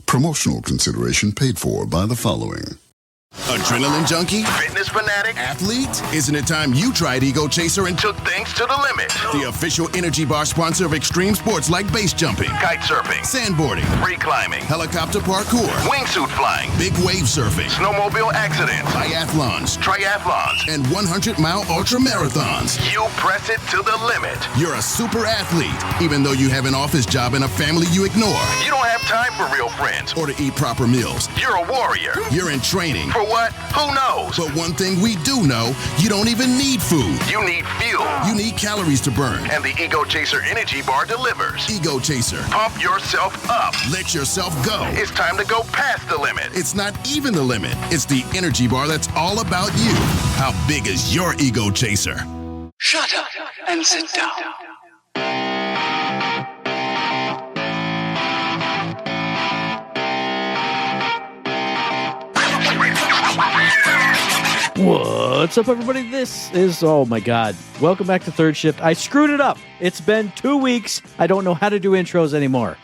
Promotional consideration paid for by the following. Adrenaline junkie? Fitness fanatic? Athlete? Isn't it time you tried Ego Chaser and Took things to the limit. the official energy bar sponsor of extreme sports like base jumping, Kite surfing, sandboarding, free climbing, helicopter parkour, wingsuit flying, big wave surfing, snowmobile accidents, biathlons, triathlons. and 100-mile ultra marathons. You press it to the limit. You're a super athlete, even though you have an office job and a family you ignore, You don't have time for real friends. or to eat proper meals. You're a warrior. You're in training. For what? Who knows? But one thing we do know, you don't even need food. You need fuel. You need calories to burn. And the Ego Chaser Energy Bar delivers. Ego Chaser. Pump yourself up. Let yourself go. It's time to go past the limit. It's not even the limit. It's the energy bar that's all about you. How big is your Ego Chaser? Shut up and sit down. What's up, everybody? This is, oh my God, welcome back to Third Shift. I screwed it up. It's been 2 weeks. I don't know how to do intros anymore.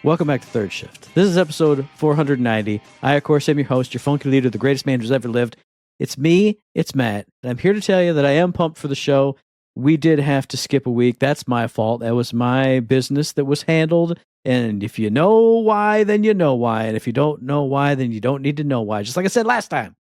Welcome back to Third Shift. This is episode 490. I, of course, am your host, your funky leader, the greatest man who's ever lived. It's me, it's Matt, and I'm here to tell you that I am pumped for the show. We did have to skip a week. That's my fault. That was my business that was handled. And if you know why, then you know why. And if you don't know why, then you don't need to know why. Just like I said last time.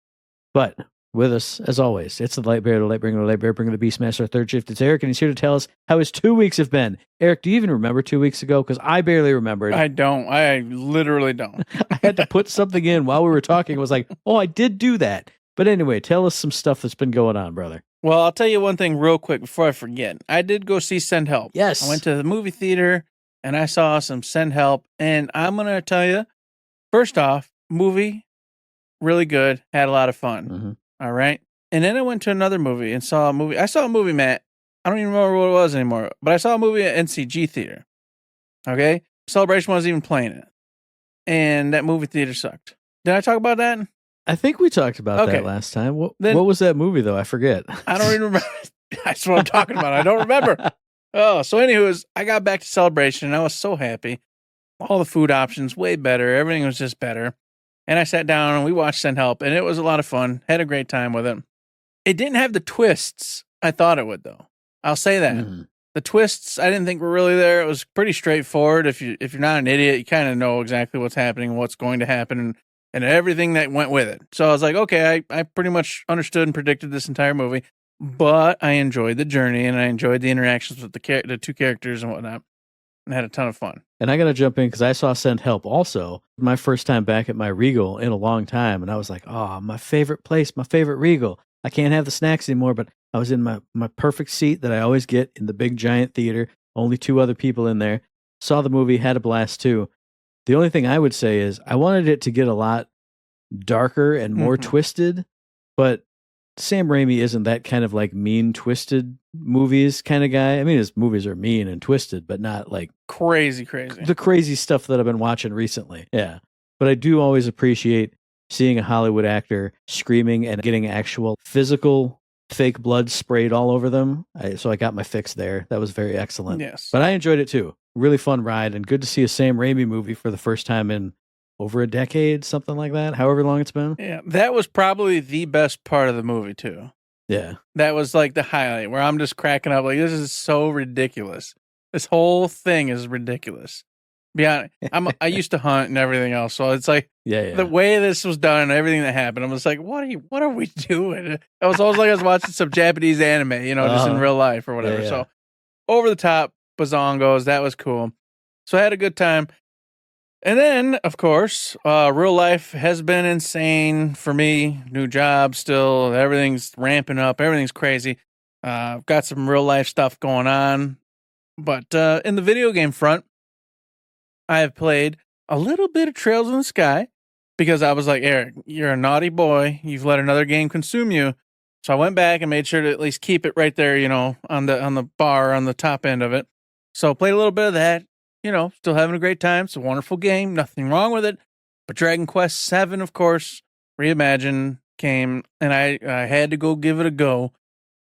But with us, as always, it's the light bearer, the light bringer, the light bearer, bringer, the Beastmaster, Third Shift. It's Eric, and he's here to tell us how his 2 weeks have been. Eric, do you even remember 2 weeks ago? Because I barely remembered. I don't. I literally don't. I had to put something in while we were talking. I was like, oh, I did do that. But anyway, tell us some stuff that's been going on, brother. Well, I'll tell you one thing real quick before I forget. I did go see Send Help. Yes. I went to the movie theater and I saw some Send Help. And I'm going to tell you, first off, movie, really good. Had a lot of fun. Mm-hmm. All right. And then I went to another movie and saw a movie. I saw a movie, Matt. I don't even remember what it was anymore, but I saw a movie at NCG Theater. Okay. Celebration wasn't even playing it. And that movie theater sucked. Did I talk about that? I think we talked about that last time. What was that movie, though? I forget. I don't even remember. That's what I'm talking about. I don't remember. Oh, so anyways, I got back to Celebration and I was so happy. All the food options, way better. Everything was just better. And I sat down and we watched Send Help and it was a lot of fun. Had a great time with it. It didn't have the twists I thought it would, though. I'll say that. Mm-hmm. The twists I didn't think were really there. It was pretty straightforward. If you're not an idiot, you kind of know exactly what's happening and what's going to happen and everything that went with it. So I was like, okay, I pretty much understood and predicted this entire movie, but I enjoyed the journey and I enjoyed the interactions with the two characters and whatnot, and had a ton of fun. And I got to jump in because I saw Send Help also. My first time back at my Regal in a long time. And I was like, oh, my favorite place, my favorite Regal. I can't have the snacks anymore, but I was in my perfect seat that I always get in the big giant theater. Only two other people in there. Saw the movie, had a blast too. The only thing I would say is I wanted it to get a lot darker and more twisted, but Sam Raimi isn't that kind of like mean, twisted movies kind of guy. I mean, his movies are mean and twisted, but not like crazy. The crazy stuff that I've been watching recently. Yeah. But I do always appreciate seeing a Hollywood actor screaming and getting actual physical fake blood sprayed all over them. So I got my fix there. That was very excellent. Yes. But I enjoyed it too. Really fun ride and good to see a Sam Raimi movie for the first time in over a decade, something like that, however long it's been. Yeah, that was probably the best part of the movie too. Yeah. That was like the highlight where I'm just cracking up like, this is so ridiculous. This whole thing is ridiculous. Be honest, I used to hunt and everything else, so it's like the way this was done and everything that happened, I was like, what are we doing? It was almost like I was watching some Japanese anime, just in real life or whatever. Yeah. So over the top bazongos, that was cool. So I had a good time. And then, of course, real life has been insane for me. New job still, everything's ramping up, everything's crazy. Got some real life stuff going on. But in the video game front, I have played a little bit of Trails in the Sky because I was like, Eric, you're a naughty boy. You've let another game consume you. So I went back and made sure to at least keep it right there, on the bar, on the top end of it. So played a little bit of that, still having a great time. It's a wonderful game. Nothing wrong with it. But Dragon Quest VII, of course, Reimagined came and I had to go give it a go.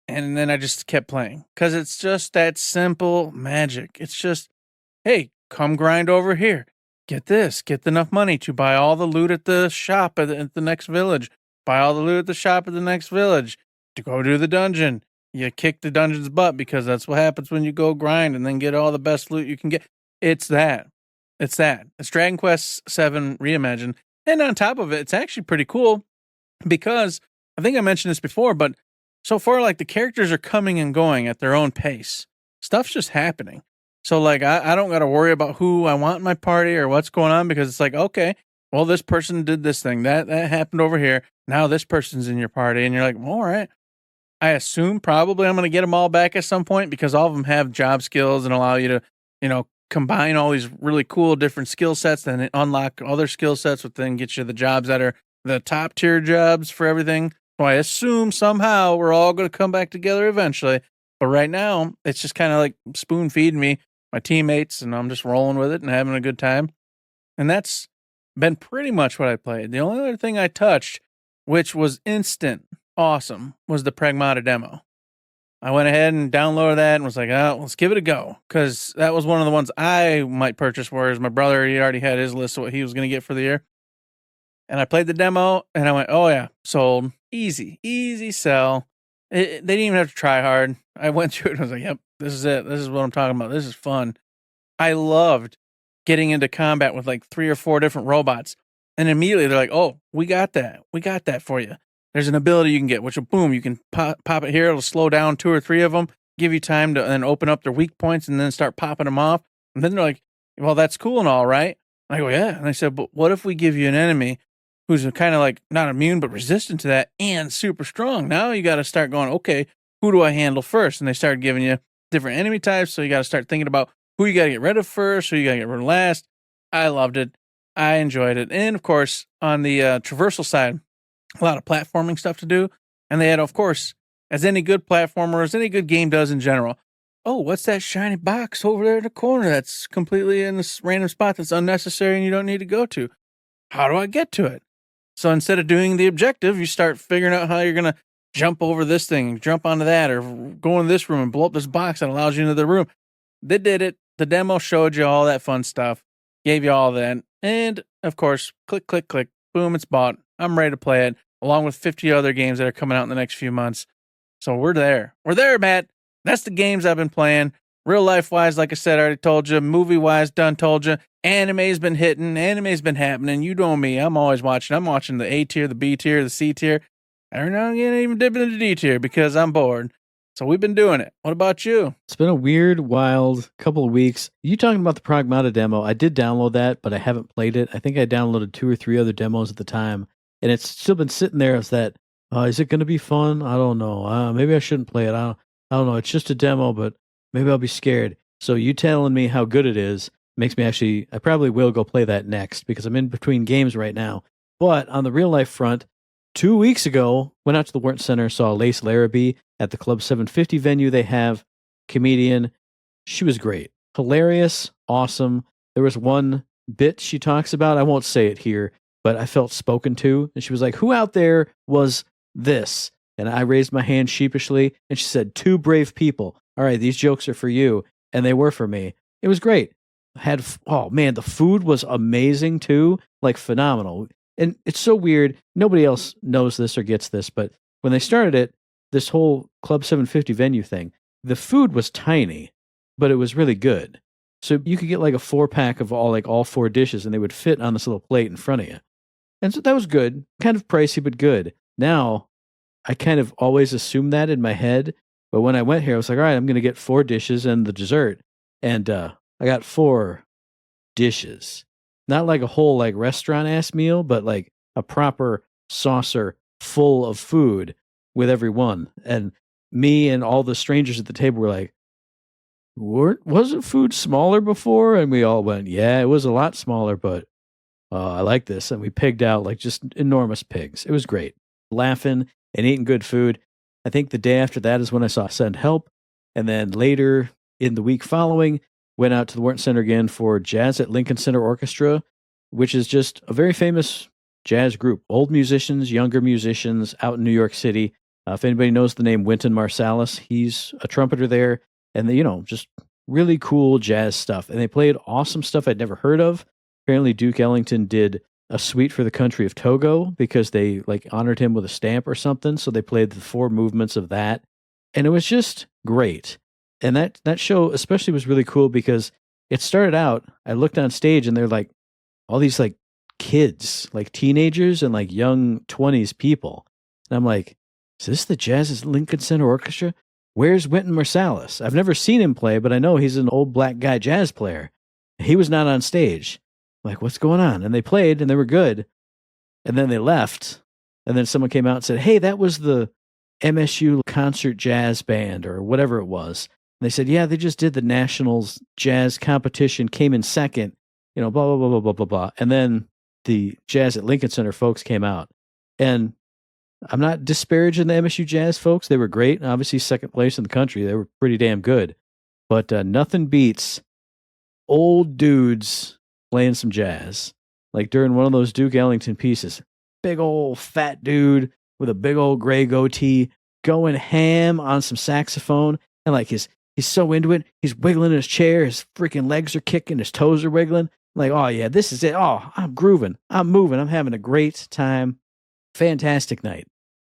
And then I just kept playing because it's just that simple magic. It's just, hey, come grind over here. get this, get enough money to buy all the loot at the shop at the next village, buy all the loot at the shop at the next village, to go do the dungeon. You kick the dungeon's butt because that's what happens when you go grind and then get all the best loot you can get. It's that. It's Dragon Quest VII Reimagined. And on top of it, it's actually pretty cool because I think I mentioned this before, but so far, like, the characters are coming and going at their own pace. Stuff's just happening. So, like, I don't got to worry about who I want in my party or what's going on because it's like, okay, well, this person did this thing. That happened over here. Now this person's in your party. And you're like, well, all right. I assume probably I'm going to get them all back at some point because all of them have job skills and allow you to, combine all these really cool different skill sets, then unlock other skill sets, which then get you the jobs that are the top tier jobs for everything. So I assume somehow we're all going to come back together eventually. But right now, it's just kind of like spoon feeding me, my teammates, and I'm just rolling with it and having a good time. And that's been pretty much what I played. The only other thing I touched, which was instant awesome, was the Pragmata demo. I went ahead and downloaded that and was like, oh, let's give it a go. Because that was one of the ones I might purchase, whereas my brother, he already had his list of what he was going to get for the year. And I played the demo, and I went, oh, yeah, sold. Easy sell. They didn't even have to try hard. I went through it, and I was like, yep, this is it. This is what I'm talking about. This is fun. I loved getting into combat with like 3 or 4 different robots. And immediately they're like, oh, we got that. We got that for you. There's an ability you can get, which will, boom, you can pop it here. It'll slow down 2 or 3 of them, give you time to then open up their weak points and then start popping them off. And then they're like, well, that's cool and all, right? And I go, yeah. And I said, but what if we give you an enemy who's kind of like not immune, but resistant to that and super strong? Now you got to start going, okay, who do I handle first? And they started giving you different enemy types. So you got to start thinking about who you got to get rid of first, who you got to get rid of last. I loved it. I enjoyed it. And of course, on the traversal side, a lot of platforming stuff to do. And they had, of course, as any good platformer, as any good game does in general, oh, what's that shiny box over there in the corner that's completely in this random spot that's unnecessary and you don't need to go to? How do I get to it? So instead of doing the objective, you start figuring out how you're going to jump over this thing, jump onto that, or go in this room and blow up this box that allows you into the room. They did it. The demo showed you all that fun stuff, gave you all that. And, of course, click, boom, it's bought. I'm ready to play it, along with 50 other games that are coming out in the next few months. So we're there. We're there, Matt. That's the games I've been playing. Real life-wise, like I said, I already told you. Movie-wise, done told you. Anime's been hitting. Anime's been happening. You know me. I'm always watching. I'm watching the A tier, the B tier, the C tier. Every now and again, I even dip into the D tier because I'm bored. So we've been doing it. What about you? It's been a weird, wild couple of weeks. You talking about the Pragmata demo? I did download that, but I haven't played it. I think I downloaded 2 or 3 other demos at the time, and it's still been sitting there as that. Is it going to be fun? I don't know. Maybe I shouldn't play it. I don't know. It's just a demo, but maybe I'll be scared. So you telling me how good it is makes me actually. I probably will go play that next because I'm in between games right now. But on the real life front, 2 weeks ago, went out to the Warrant Center, saw Lace Larrabee at the Club 750 venue they have. Comedian. She was great. Hilarious. Awesome. There was one bit she talks about. I won't say it here, but I felt spoken to. And she was like, who out there was this? And I raised my hand sheepishly. And she said, 2 brave people. All right, these jokes are for you. And they were for me. It was great. Oh man, the food was amazing too. Like phenomenal. And it's so weird. Nobody else knows this or gets this, but when they started it, this whole Club 750 venue thing, the food was tiny, but it was really good. So you could get like a 4-pack of all 4 dishes and they would fit on this little plate in front of you. And so that was good. Kind of pricey, but good. Now, I kind of always assumed that in my head. But when I went here, I was like, all right, I'm going to get 4 dishes and the dessert. And I got 4 dishes. Not like a whole like restaurant-ass meal, but like a proper saucer full of food with every one. And me and all the strangers at the table were like, wasn't food smaller before? And we all went, yeah, it was a lot smaller, but I like this. And we pigged out like just enormous pigs. It was great. Laughing and eating good food. I think the day after that is when I saw Send Help. And then later in the week following, went out to the Warrant Center again for Jazz at Lincoln Center Orchestra, which is just a very famous jazz group. Old musicians, younger musicians out in New York City. If anybody knows the name Wynton Marsalis, he's a trumpeter there. And they, just really cool jazz stuff. And they played awesome stuff I'd never heard of. Apparently Duke Ellington did a suite for the country of Togo because they like honored him with a stamp or something. So they played the 4 movements of that. And it was just great. And that show especially was really cool because it started out, I looked on stage and they're like all these like kids, like teenagers and like young 20s people. And I'm like, is this the Jazz Lincoln Center Orchestra? Where's Wynton Marsalis? I've never seen him play, but I know he's an old black guy jazz player. He was not on stage. I'm like, what's going on? And they played and they were good. And then they left. And then someone came out and said, hey, that was the MSU concert jazz band or whatever it was. And they said, yeah, they just did the Nationals jazz competition, came in second, you know, blah, blah, blah, blah, blah, blah, blah. And then the Jazz at Lincoln Center folks came out. And I'm not disparaging the MSU Jazz folks. They were great. Obviously, second place in the country. They were pretty damn good. But nothing beats old dudes playing some jazz. Like during one of those Duke Ellington pieces. Big old fat dude with a big old gray goatee going ham on some saxophone. And like he's so into it. He's wiggling in his chair. His freaking legs are kicking. His toes are wiggling. Like, oh yeah, this is it. Oh, I'm grooving. I'm moving. I'm having a great time. Fantastic night.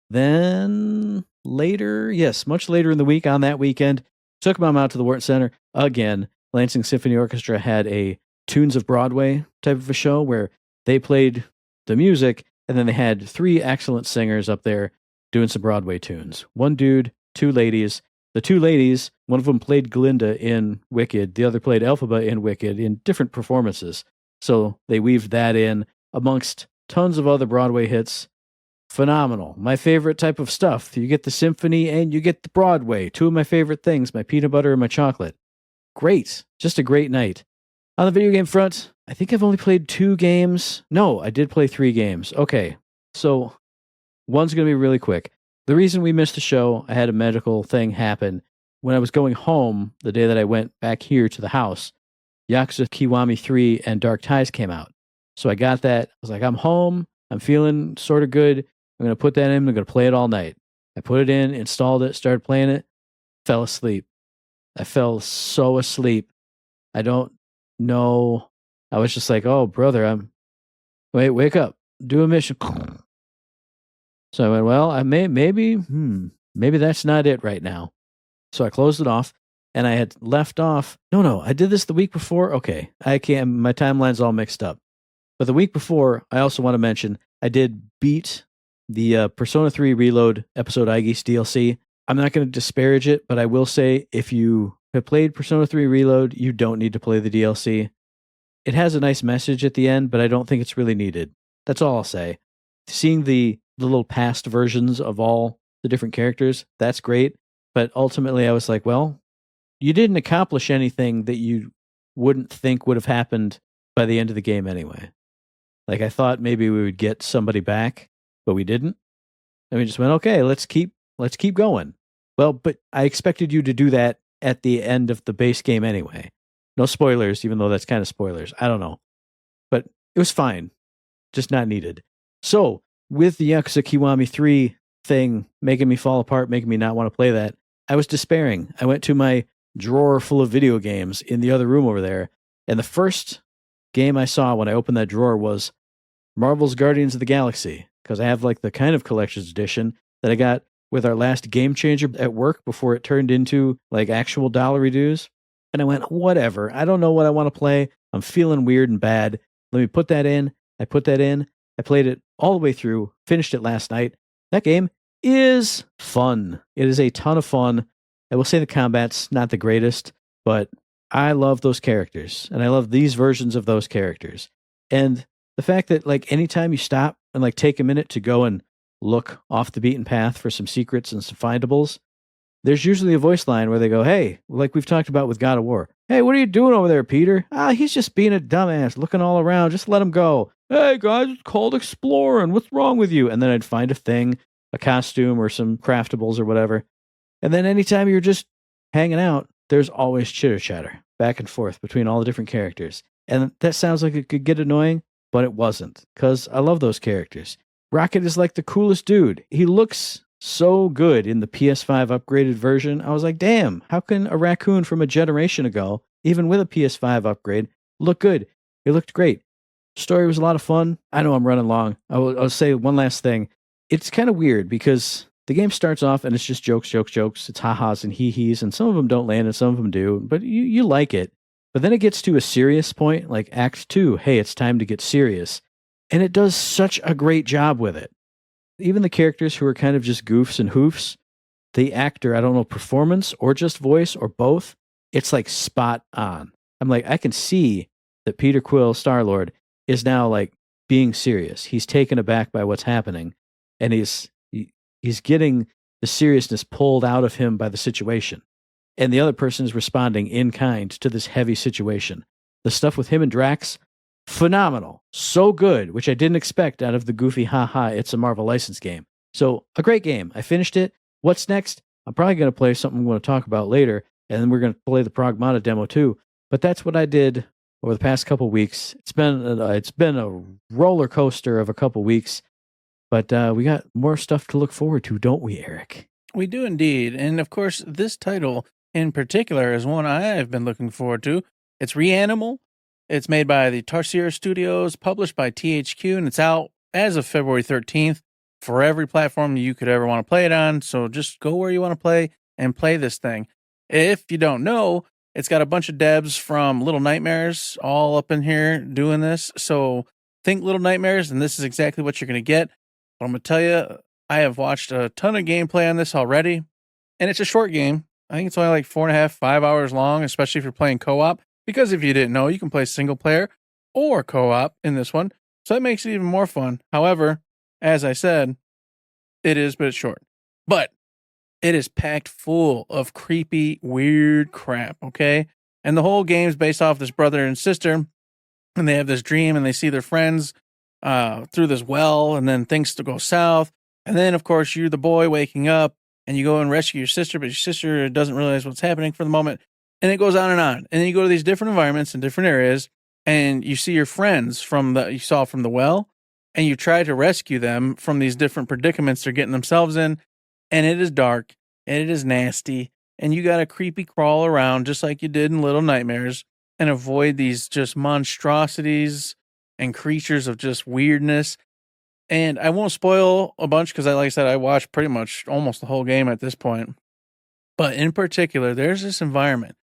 Then later, yes, much later in the week on that weekend, took Mom out to the Wharton Center again. Lansing Symphony Orchestra had a Tunes of Broadway type of a show where they played the music and then they had 3 excellent singers up there doing some Broadway tunes. 1 dude, 2 ladies. The 2 ladies, one of them played Glinda in Wicked, the other played Elphaba in Wicked in different performances. So they weaved that in amongst tons of other Broadway hits. Phenomenal. My favorite type of stuff. You get the symphony and you get the Broadway. 2 of my favorite things, my peanut butter and my chocolate. Great. Just a great night. On the video game front, I think I've only played 2 games. No, I did play 3 games. Okay. So one's going to be really quick. The reason we missed the show, I had a medical thing happen. When I was going home, the day that I went back here to the house, Yakuza Kiwami 3 and Dark Ties came out. So I got that. I was like, I'm home. I'm feeling sort of good. I'm going to put that in. I'm going to play it all night. I put it in, installed it, started playing it, fell asleep. I fell so asleep. I don't know. I was just like, oh, brother, wake up, do a mission. So I went, well, maybe that's not it right now. So I closed it off and I had left off. No, I did this the week before. Okay. My timeline's all mixed up. But the week before, I also want to mention, I did beat the Persona 3 Reload episode Aegis DLC. I'm not going to disparage it, but I will say if you have played Persona 3 Reload, you don't need to play the DLC. It has a nice message at the end, but I don't think it's really needed. That's all I'll say. Seeing the little past versions of all the different characters, that's great. But ultimately, I was like, well, you didn't accomplish anything that you wouldn't think would have happened by the end of the game anyway. Like, I thought maybe we would get somebody back, but we didn't. And we just went, okay, let's keep going. Well, but I expected you to do that at the end of the base game anyway. No spoilers, even though that's kind of spoilers. I don't know. But it was fine. Just not needed. So, with the Yakuza Kiwami 3 thing making me fall apart, making me not want to play that, I was despairing. I went to my drawer full of video games in the other room over there, and the first game I saw when I opened that drawer was Marvel's Guardians of the Galaxy, because I have like the kind of collector's edition that I got with our last Game Changer at work before it turned into like actual dollary dues. And I went, whatever. I don't know what I want to play. I'm feeling weird and bad. Let me put that in. I put that in. I played it all the way through, finished it last night. That game is fun. It is a ton of fun. I will say the combat's not the greatest, but I love those characters, and I love these versions of those characters. And the fact that like anytime you stop and like take a minute to go and look off the beaten path for some secrets and some findables, there's usually a voice line where they go, hey, like we've talked about with God of War. Hey, what are you doing over there, Peter? He's just being a dumbass, looking all around. Just let him go. Hey, guys, it's called exploring. What's wrong with you? And then I'd find a thing, a costume or some craftables or whatever. And then anytime you're just hanging out, there's always chitter-chatter back and forth between all the different characters. And that sounds like it could get annoying, but it wasn't, because I love those characters. Rocket is like the coolest dude. He looks so good in the PS5 upgraded version. I was like, damn, how can a raccoon from a generation ago, even with a PS5 upgrade, look good? He looked great. Story was a lot of fun. I know I'm running long. I'll say one last thing. It's kind of weird because the game starts off and it's just jokes, jokes, jokes. It's ha-has and hee-hees, and some of them don't land and some of them do, but you like it. But then it gets to a serious point, like Act 2. Hey, it's time to get serious. And it does such a great job with it. Even the characters who are kind of just goofs and hoofs, the actor, I don't know, performance or just voice or both, it's like spot on. I'm like, I can see that Peter Quill, Star-Lord, is now like being serious. He's taken aback by what's happening, and he's getting the seriousness pulled out of him by the situation. And the other person is responding in kind to this heavy situation. The stuff with him and Drax, phenomenal. So good, which I didn't expect out of the goofy ha-ha, it's a Marvel license game. So a great game. I finished it. What's next? I'm probably going to play something I'm going to talk about later, and then we're going to play the Pragmata demo too. But that's what I did over the past couple weeks. It's been a roller coaster of a couple weeks, but we got more stuff to look forward to, don't we, Eric? We do indeed. And of course, this title in particular is one I've been looking forward to. It's Reanimal. It's made by the Tarsier Studios, published by THQ, and it's out as of February 13th for every platform you could ever want to play it on. So just go where you want to play and play this thing. If you don't know, it's got a bunch of devs from Little Nightmares all up in here doing this. So think Little Nightmares, and this is exactly what you're going to get. But I'm going to tell you, I have watched a ton of gameplay on this already, and it's a short game. I think it's only like 4.5, 5 hours long, especially if you're playing co-op. Because if you didn't know, you can play single player or co-op in this one. So that makes it even more fun. However, as I said, it is a bit short. But it is packed full of creepy, weird crap, okay? And the whole game's based off this brother and sister, and they have this dream, and they see their friends through this well, and then things to go south. And then, of course, you're the boy waking up, and you go and rescue your sister, but your sister doesn't realize what's happening for the moment. And it goes on. And then you go to these different environments in different areas, and you see your friends you saw from the well, and you try to rescue them from these different predicaments they're getting themselves in. And it is dark, and it is nasty, and you got to creepy crawl around just like you did in Little Nightmares and avoid these just monstrosities and creatures of just weirdness. And I won't spoil a bunch because, like I said, I watched pretty much almost the whole game at this point. But in particular, there's this environment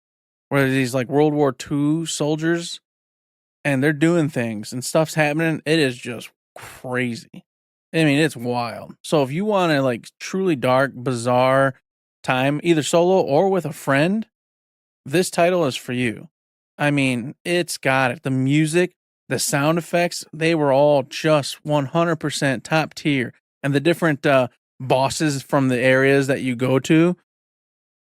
where these like World War II soldiers, and they're doing things and stuff's happening. It is just crazy. I mean, it's wild. So if you want a like truly dark, bizarre time, either solo or with a friend, this title is for you. I mean, it's got it. The music, the sound effects, they were all just 100% top tier. And the different bosses from the areas that you go to,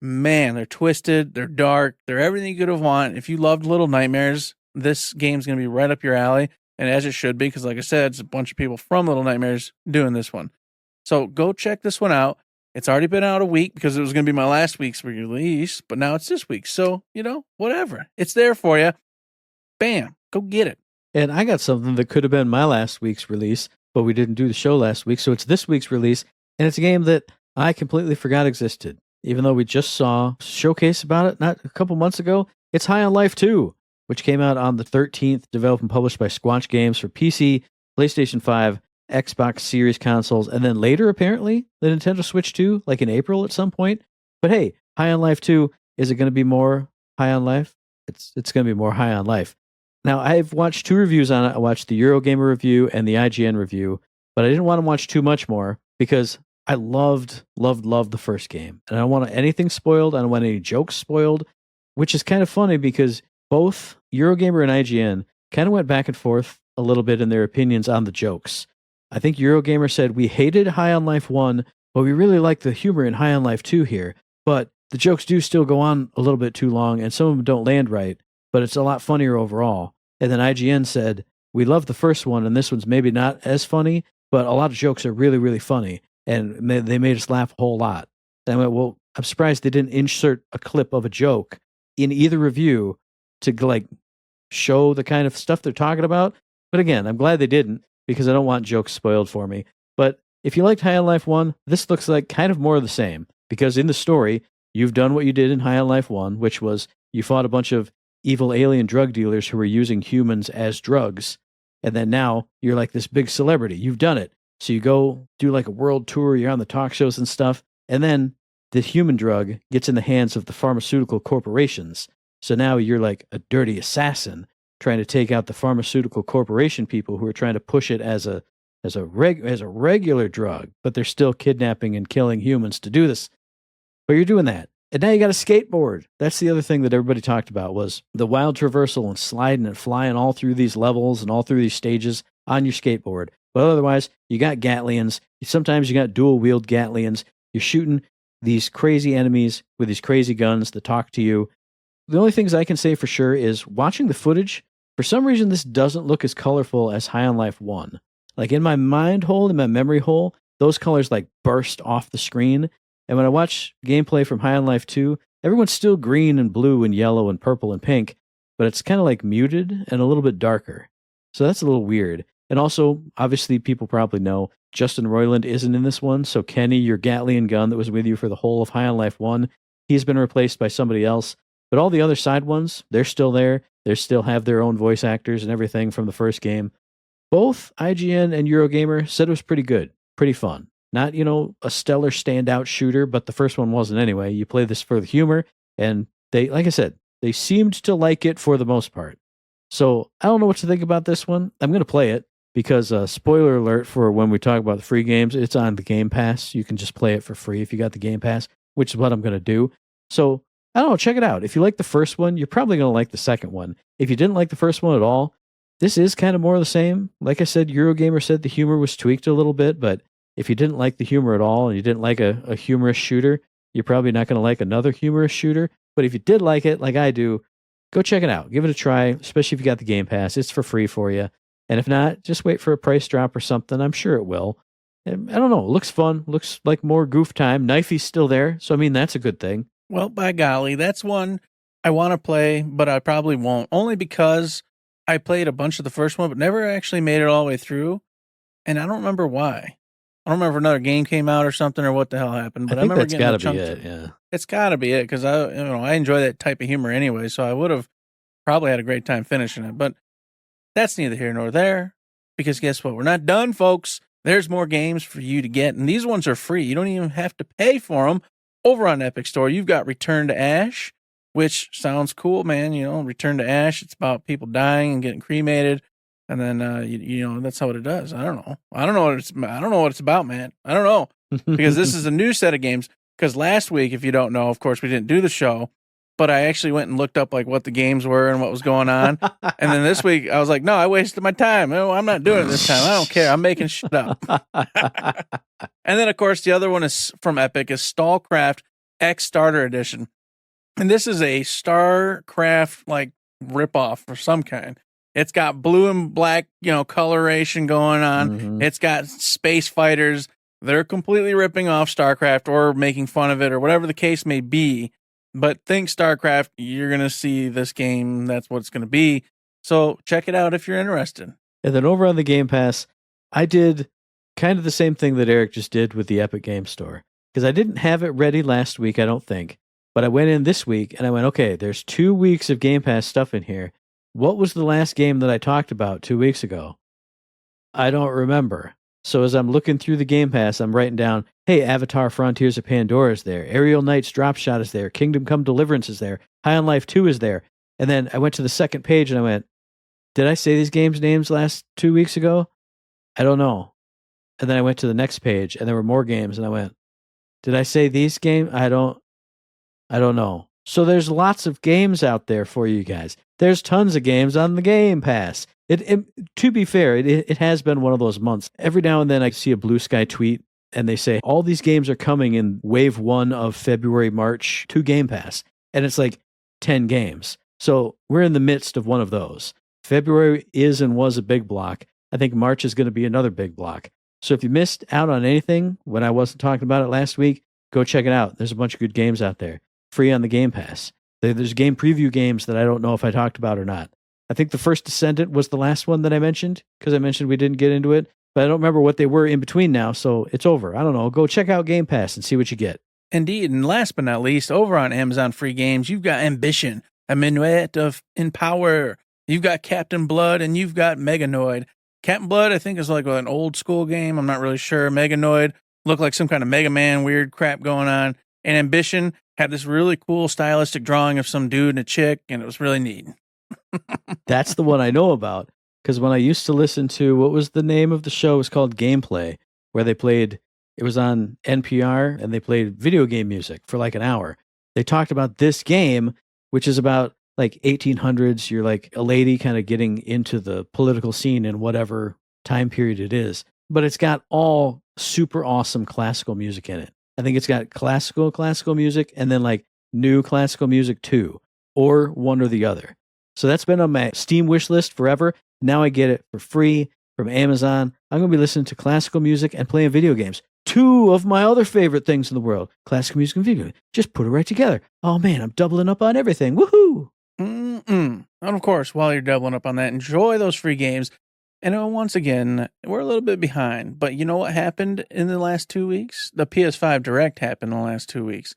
man, they're twisted, they're dark, they're everything you could have wanted. If you loved Little Nightmares, this game's going to be right up your alley. And as it should be, because like I said, it's a bunch of people from Little Nightmares doing this one. So go check this one out. It's already been out a week because it was going to be my last week's release, but now it's this week. So, whatever. It's there for you. Bam. Go get it. And I got something that could have been my last week's release, but we didn't do the show last week. So it's this week's release, and it's a game that I completely forgot existed. Even though we just saw a showcase about it not a couple months ago. It's High on Life 2. Which came out on the 13th, developed and published by Squanch Games for PC, PlayStation 5, Xbox Series consoles, and then later, apparently, the Nintendo Switch 2, like in April at some point. But hey, High on Life 2, is it going to be more High on Life? It's going to be more High on Life. Now, I've watched 2 reviews on it. I watched the Eurogamer review and the IGN review, but I didn't want to watch too much more because I loved the first game. And I don't want anything spoiled. I don't want any jokes spoiled, which is kind of funny because both Eurogamer and IGN kind of went back and forth a little bit in their opinions on the jokes. I think Eurogamer said, we hated High on Life 1, but we really like the humor in High on Life 2 here. But the jokes do still go on a little bit too long, and some of them don't land right, but it's a lot funnier overall. And then IGN said, we love the first one, and this one's maybe not as funny, but a lot of jokes are really, really funny, and they made us laugh a whole lot. And I went, well, I'm surprised they didn't insert a clip of a joke in either review to like show the kind of stuff they're talking about. But again, I'm glad they didn't because I don't want jokes spoiled for me. But if you liked High on Life 1, this looks like kind of more of the same because in the story, you've done what you did in High on Life 1, which was you fought a bunch of evil alien drug dealers who were using humans as drugs. And then now you're like this big celebrity. You've done it. So you go do like a world tour, you're on the talk shows and stuff. And then the human drug gets in the hands of the pharmaceutical corporations. So now you're like a dirty assassin trying to take out the pharmaceutical corporation people who are trying to push it as a regular drug, but they're still kidnapping and killing humans to do this. But you're doing that. And now you got a skateboard. That's the other thing that everybody talked about was the wild traversal and sliding and flying all through these levels and all through these stages on your skateboard. But otherwise, you got Gatlians. Sometimes you got dual wield Gatlians. You're shooting these crazy enemies with these crazy guns that talk to you. The only things I can say for sure is watching the footage, for some reason, this doesn't look as colorful as High on Life 1. Like in my mind hole, in my memory hole, those colors like burst off the screen. And when I watch gameplay from High on Life 2, everyone's still green and blue and yellow and purple and pink, but it's kind of like muted and a little bit darker. So that's a little weird. And also, obviously, people probably know Justin Roiland isn't in this one. So Kenny, your Gatlian gun that was with you for the whole of High on Life 1, he's been replaced by somebody else. But all the other side ones, they're still there. They still have their own voice actors and everything from the first game. Both IGN and Eurogamer said it was pretty good, pretty fun. Not, a stellar standout shooter, but the first one wasn't anyway. You play this for the humor, and they, like I said, they seemed to like it for the most part. So I don't know what to think about this one. I'm going to play it because, spoiler alert for when we talk about the free games, it's on the Game Pass. You can just play it for free if you got the Game Pass, which is what I'm going to do. So I don't know, check it out. If you like the first one, you're probably going to like the second one. If you didn't like the first one at all, this is kind of more of the same. Like I said, Eurogamer said the humor was tweaked a little bit, but if you didn't like the humor at all and you didn't like a humorous shooter, you're probably not going to like another humorous shooter. But if you did like it, like I do, go check it out. Give it a try, especially if you got the Game Pass. It's for free for you. And if not, just wait for a price drop or something. I'm sure it will. And I don't know. It looks fun. Looks like more goof time. Knifey's still there. So, I mean, that's a good thing. Well, by golly, that's one I want to play, but I probably won't. Only because I played a bunch of the first one, but never actually made it all the way through. And I don't remember why. I don't remember if another game came out or something or what the hell happened. But I remember that's got to be it. Yeah, it's got to be it because I enjoy that type of humor anyway. So I would have probably had a great time finishing it. But that's neither here nor there because guess what? We're not done, folks. There's more games for you to get, and these ones are free. You don't even have to pay for them. Over on Epic Store, you've got Return to Ash, which sounds cool, man. Return to Ash. It's about people dying and getting cremated. And then, that's how it does. I don't know. I don't know what it's about, man. I don't know because this is a new set of games. Because last week, if you don't know, of course, we didn't do the show, but I actually went and looked up like what the games were and what was going on. And then this week, I was like, no, I wasted my time. No, I'm not doing it this time. I don't care. I'm making shit up. And then, of course, the other one is from Epic is StarCraft X Starter Edition. And this is a StarCraft like ripoff of some kind. It's got blue and black, coloration going on. Mm-hmm. It's got space fighters. They're completely ripping off StarCraft or making fun of it or whatever the case may be. But think StarCraft, you're going to see this game. That's what it's going to be. So check it out if you're interested. And then over on the Game Pass, I did kind of the same thing that Eric just did with the Epic Game Store. Because I didn't have it ready last week, I don't think. But I went in this week and I went, okay, there's 2 weeks of Game Pass stuff in here. What was the last game that I talked about 2 weeks ago? I don't remember. So as I'm looking through the Game Pass, I'm writing down, hey, Avatar Frontiers of Pandora is there. Aerial Knights Drop Shot is there. Kingdom Come Deliverance is there. High on Life 2 is there. And then I went to the second page and I went, did I say these games' names last 2 weeks ago? I don't know. And then I went to the next page and there were more games and I went, did I say these games? I don't know. So there's lots of games out there for you guys. There's tons of games on the Game Pass. To be fair, it has been one of those months. Every now and then I see a Blue Sky tweet and they say, all these games are coming in wave 1 of February, March to Game Pass. And it's like 10 games. So we're in the midst of one of those. February is and was a big block. I think March is going to be another big block. So if you missed out on anything when I wasn't talking about it last week, go check it out. There's a bunch of good games out there. Free on the Game Pass. There's game preview games that I don't know if I talked about or not. I think the first Descendant was the last one that I mentioned because I mentioned we didn't get into it, but I don't remember what they were in between now, so it's over. I don't know. Go check out Game Pass and see what you get. Indeed, and last but not least, over on Amazon Free Games, you've got Ambition, a minuet in power. You've got Captain Blood and you've got Meganoid. Captain Blood, I think, is like an old school game. I'm not really sure. Meganoid looked like some kind of Mega Man weird crap going on. And Ambition had this really cool stylistic drawing of some dude and a chick, and it was really neat. That's the one I know about. Because when I used to listen to, what was the name of the show? It was called Gameplay, where they played, it was on NPR, and they played video game music for like an hour. They talked about this game, which is about like 1800s. You're like a lady kind of getting into the political scene in whatever time period it is. But it's got all super awesome classical music in it. I think it's got classical music, and then like new classical music too, or one or the other. So that's been on my Steam wish list forever. Now I get it for free from Amazon. I'm going to be listening to classical music and playing video games. Two of my other favorite things in the world, classical music and video games. Just put it right together. Oh man, I'm doubling up on everything. Woohoo! And of course, while you're doubling up on that, enjoy those free games. And once again, we're a little bit behind. But you know what happened in the last 2 weeks? The PS5 Direct happened in the last 2 weeks.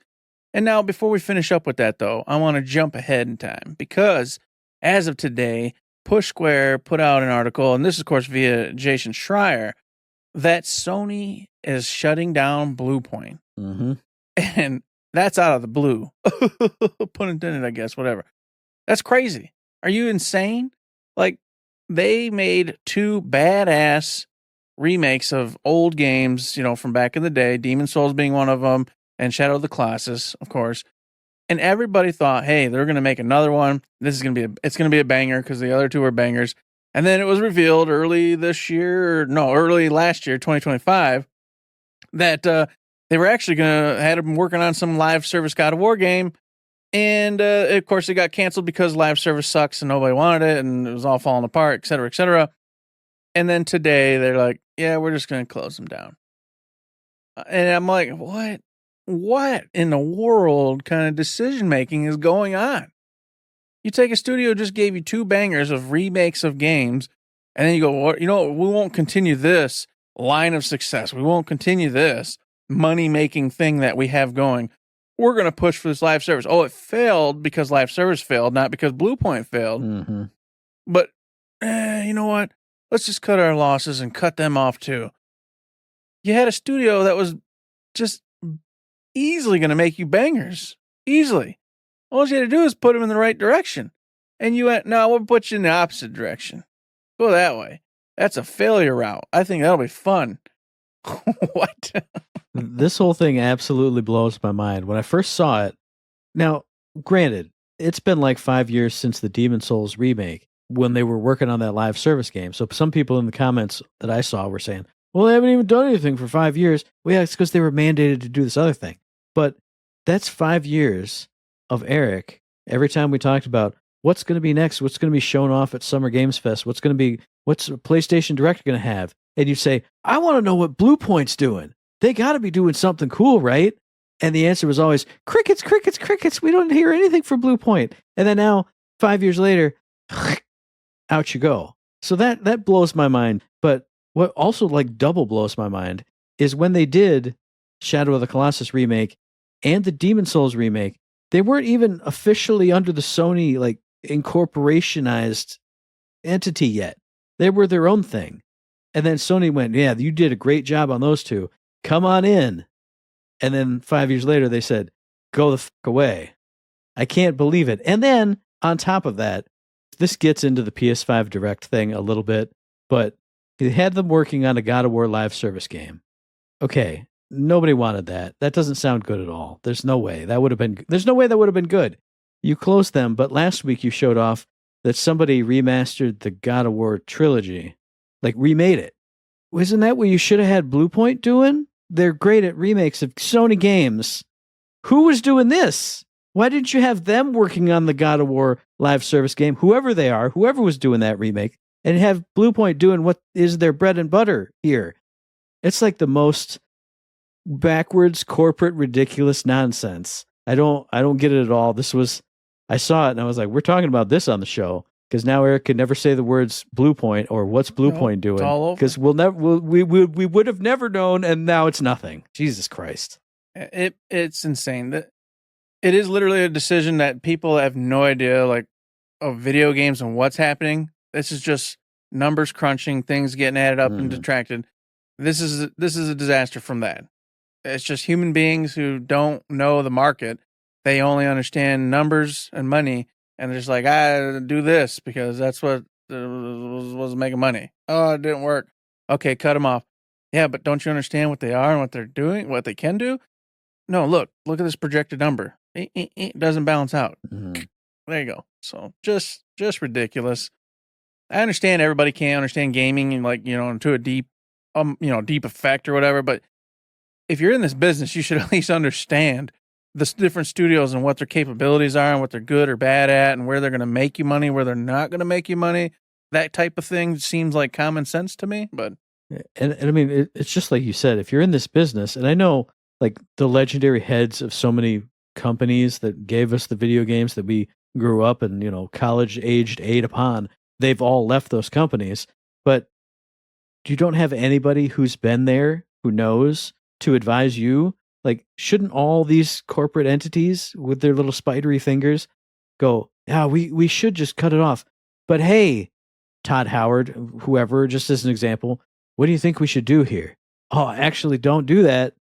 And now, before we finish up with that, though, I want to jump ahead in time. Because as of today, Push Square put out an article, and this is, of course, via Jason Schreier, that Sony is shutting down Bluepoint. Mm-hmm. And that's out of the blue. Pun intended, I guess, whatever. That's crazy. Are you insane? Like, they made two badass remakes of old games, you know, from back in the day, Demon Souls being one of them, and Shadow of the Colossus, of course. And everybody thought, hey, they're going to make another one. It's going to be a banger because the other two are bangers. And then it was revealed early last year, 2025, that they were actually had them working on some live service God of War game. And of course, it got canceled because live service sucks and nobody wanted it, and it was all falling apart, et cetera, et cetera. And then today they're like, yeah, we're just going to close them down. And I'm like, what? What in the world kind of decision making is going on? You take a studio just gave you two bangers of remakes of games, and then you go, well, you know, we won't continue this line of success. We won't continue this money making thing that we have going. We're going to push for this live service. Oh, it failed because live service failed, not because Bluepoint failed. Mm-hmm. But you know what? Let's just cut our losses and cut them off too. You had a studio that was just easily going to make you bangers. Easily. All you had to do is put them in the right direction. And you went, no, we'll put you in the opposite direction. Go that way. That's a failure route. I think that'll be fun. What? This whole thing absolutely blows my mind. When I first saw it, now, granted, it's been like 5 years since the Demon Souls remake when they were working on that live service game. So some people in the comments that I saw were saying, well, they haven't even done anything for 5 years. Well, yeah, it's because they were mandated to do this other thing. But that's 5 years of Eric. Every time we talked about what's going to be next, what's going to be shown off at Summer Games Fest, what's PlayStation Direct going to have? And you say, I want to know what Bluepoint's doing. They got to be doing something cool, right? And the answer was always, crickets, crickets, crickets. We don't hear anything from Bluepoint. And then now, 5 years later, out you go. So that blows my mind. But what also like double blows my mind is when they did Shadow of the Colossus remake and the Demon Souls remake, they weren't even officially under the Sony like incorporationized entity yet. They were their own thing. And then Sony went, yeah, you did a great job on those two. Come on in. And then 5 years later, they said, go the fuck away. I can't believe it. And then on top of that, this gets into the PS5 Direct thing a little bit, but they had them working on a God of War live service game. Okay, nobody wanted that. That doesn't sound good at all. There's no way that would have been good. You closed them, but last week you showed off that somebody remastered the God of War trilogy, like remade it. Isn't that what you should have had Bluepoint doing? They're great at remakes of Sony games. Who was doing this? Why didn't you have them working on the God of War live service game, whoever they are, whoever was doing that remake, and have Bluepoint doing what is their bread and butter here? It's like the most backwards, corporate, ridiculous nonsense. I don't get it at all. I saw it and I was like, we're talking about this on the show because now Eric can never say the words Bluepoint or what's Bluepoint doing, because we would have never known, and now it's nothing. Jesus Christ. It's insane that it is literally a decision that people have no idea. Like, of video games and what's happening. This is just numbers crunching, things getting added up and detracted. This is a disaster from that. It's just human beings who don't know the market. They only understand numbers and money, and they're just like, I do this because that's what was making money. Oh, it didn't work. Okay, cut them off. Yeah, but don't you understand what they are and what they're doing, what they can do? No, look at this projected number. It doesn't balance out. There you go. So just ridiculous. I understand everybody can't understand gaming and like, to a deep, deep effect or whatever. But if you're in this business, you should at least understand the different studios and what their capabilities are and what they're good or bad at and where they're going to make you money, where they're not going to make you money. That type of thing seems like common sense to me. But and I mean, it's just like you said, if you're in this business, and I know like the legendary heads of so many companies that gave us the video games that we grew up and, college aged ate upon, they've all left those companies. But you don't have anybody who's been there, who knows, to advise you. Like, shouldn't all these corporate entities with their little spidery fingers go, yeah, we should just cut it off. But hey, Todd Howard, whoever, just as an example, what do you think we should do here? Oh, actually don't do that,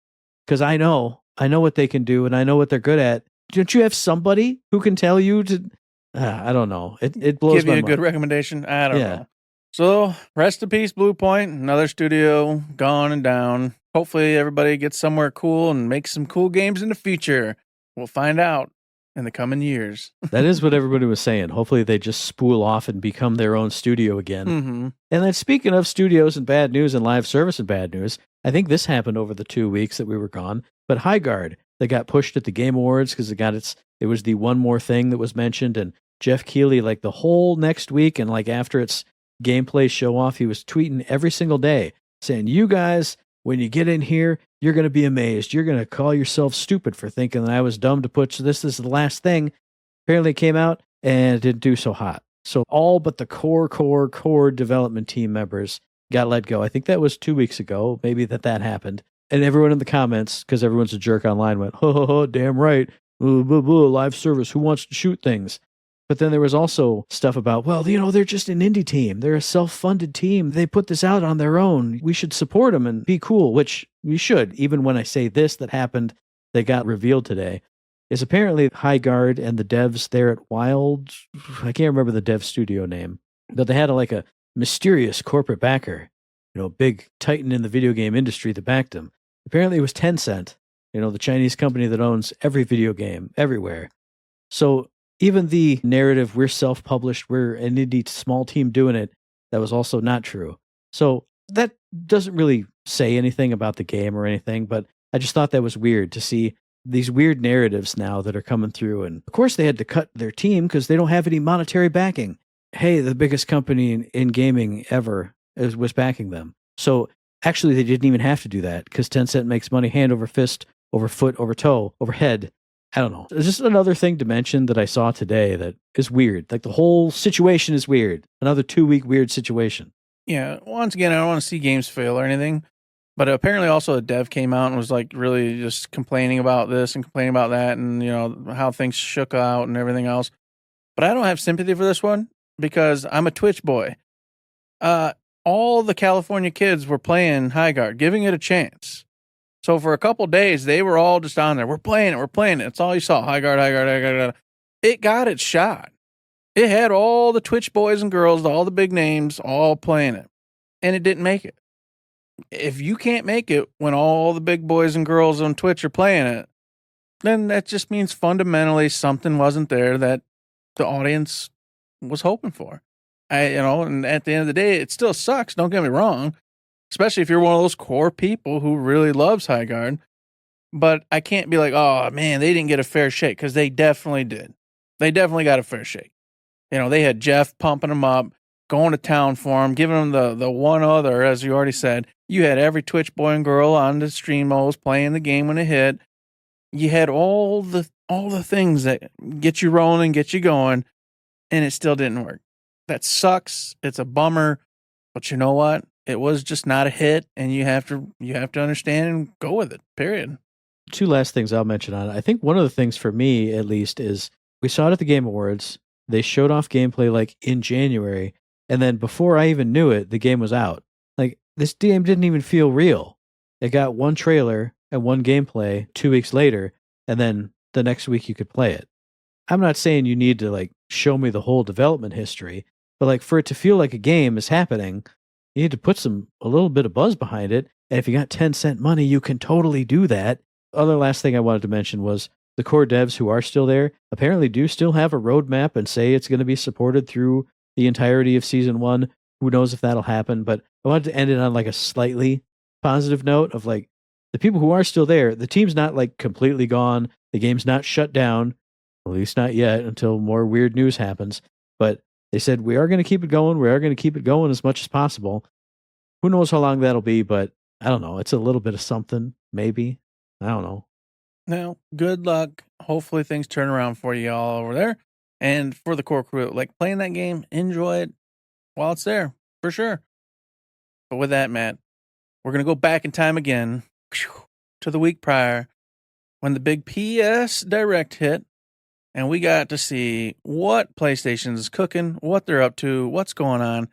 because I know what they can do and I know what they're good at. Don't you have somebody who can tell you to, I don't know. It blows give you my a mind. good recommendation. I don't know. So rest in peace, Bluepoint, another studio gone and down. Hopefully everybody gets somewhere cool and makes some cool games in the future. We'll find out in the coming years. That is what everybody was saying. Hopefully they just spool off and become their own studio again. And then speaking of studios and bad news and live service and bad news, I think this happened over the 2 weeks that we were gone. But Highguard, they got pushed at the Game Awards because it was the one more thing that was mentioned. And Jeff Keighley, like the whole next week and like after its gameplay show off, he was tweeting every single day saying, you guys, when you get in here, you're going to be amazed. You're going to call yourself stupid for thinking that I was dumb to put this is the last thing. Apparently it came out and it didn't do so hot. So all but the core development team members got let go. I think that was 2 weeks ago, maybe that happened. And everyone in the comments, because everyone's a jerk online, went, ho, damn right. Live service, who wants to shoot things? But then there was also stuff about, well, they're just an indie team. They're a self-funded team. They put this out on their own. We should support them and be cool, which we should. Even when I say this that happened, that got revealed today, is apparently Highguard and the devs there at Wild, I can't remember the dev studio name, but they had a mysterious corporate backer, big titan in the video game industry that backed them. Apparently it was Tencent, the Chinese company that owns every video game everywhere. So even the narrative, we're self-published, we're an indie small team doing it, that was also not true. So that doesn't really say anything about the game or anything, but I just thought that was weird to see these weird narratives now that are coming through. And of course they had to cut their team because they don't have any monetary backing. Hey, the biggest company in gaming ever was backing them. So actually they didn't even have to do that because Tencent makes money hand over fist, over foot, over toe, over head. I don't know. It's just another thing to mention that I saw today that is weird. Like the whole situation is weird. Another 2 week weird situation. Yeah. Once again, I don't want to see games fail or anything, but apparently also a dev came out and was like really just complaining about this and complaining about that and, how things shook out and everything else. But I don't have sympathy for this one because I'm a Twitch boy. All the California kids were playing Highguard, giving it a chance. So for a couple days, they were all just on there. We're playing it. That's all you saw. Highguard. It got its shot. It had all the Twitch boys and girls, all the big names, all playing it. And it didn't make it. If you can't make it when all the big boys and girls on Twitch are playing it, then that just means fundamentally something wasn't there that the audience was hoping for. And at the end of the day, it still sucks. Don't get me wrong. Especially if you're one of those core people who really loves Highguard. But I can't be like, oh, man, they didn't get a fair shake, because they definitely did. They definitely got a fair shake. They had Jeff pumping them up, going to town for them, giving them the one other, as you already said. You had every Twitch boy and girl on the stream modes playing the game when it hit. You had all the things that get you rolling, get you going, and it still didn't work. That sucks. It's a bummer. But you know what? It was just not a hit, and you have to understand and go with it, period. Two last things I'll mention on it. I think one of the things for me, at least, is we saw it at the Game Awards. They showed off gameplay like in January, and then before I even knew it, the game was out. Like, this game didn't even feel real. It got one trailer and one gameplay 2 weeks later, and then the next week you could play it. I'm not saying you need to like show me the whole development history, but like for it to feel like a game is happening, you need to put a little bit of buzz behind it. And if you got 10-cent money, you can totally do that. Other last thing I wanted to mention was the core devs who are still there apparently do still have a roadmap and say it's going to be supported through the entirety of season 1. Who knows if that'll happen, but I wanted to end it on like a slightly positive note of like the people who are still there, the team's not like completely gone. The game's not shut down, at least not yet until more weird news happens. But they said, we are going to keep it going. We are going to keep it going as much as possible. Who knows how long that'll be, but I don't know. It's a little bit of something, maybe. I don't know. Now, good luck. Hopefully things turn around for you all over there. And for the core crew, like playing that game, enjoy it while it's there, for sure. But with that, Matt, we're going to go back in time again to the week prior when the big PS Direct hit. And we got to see what PlayStation is cooking, what they're up to, what's going on.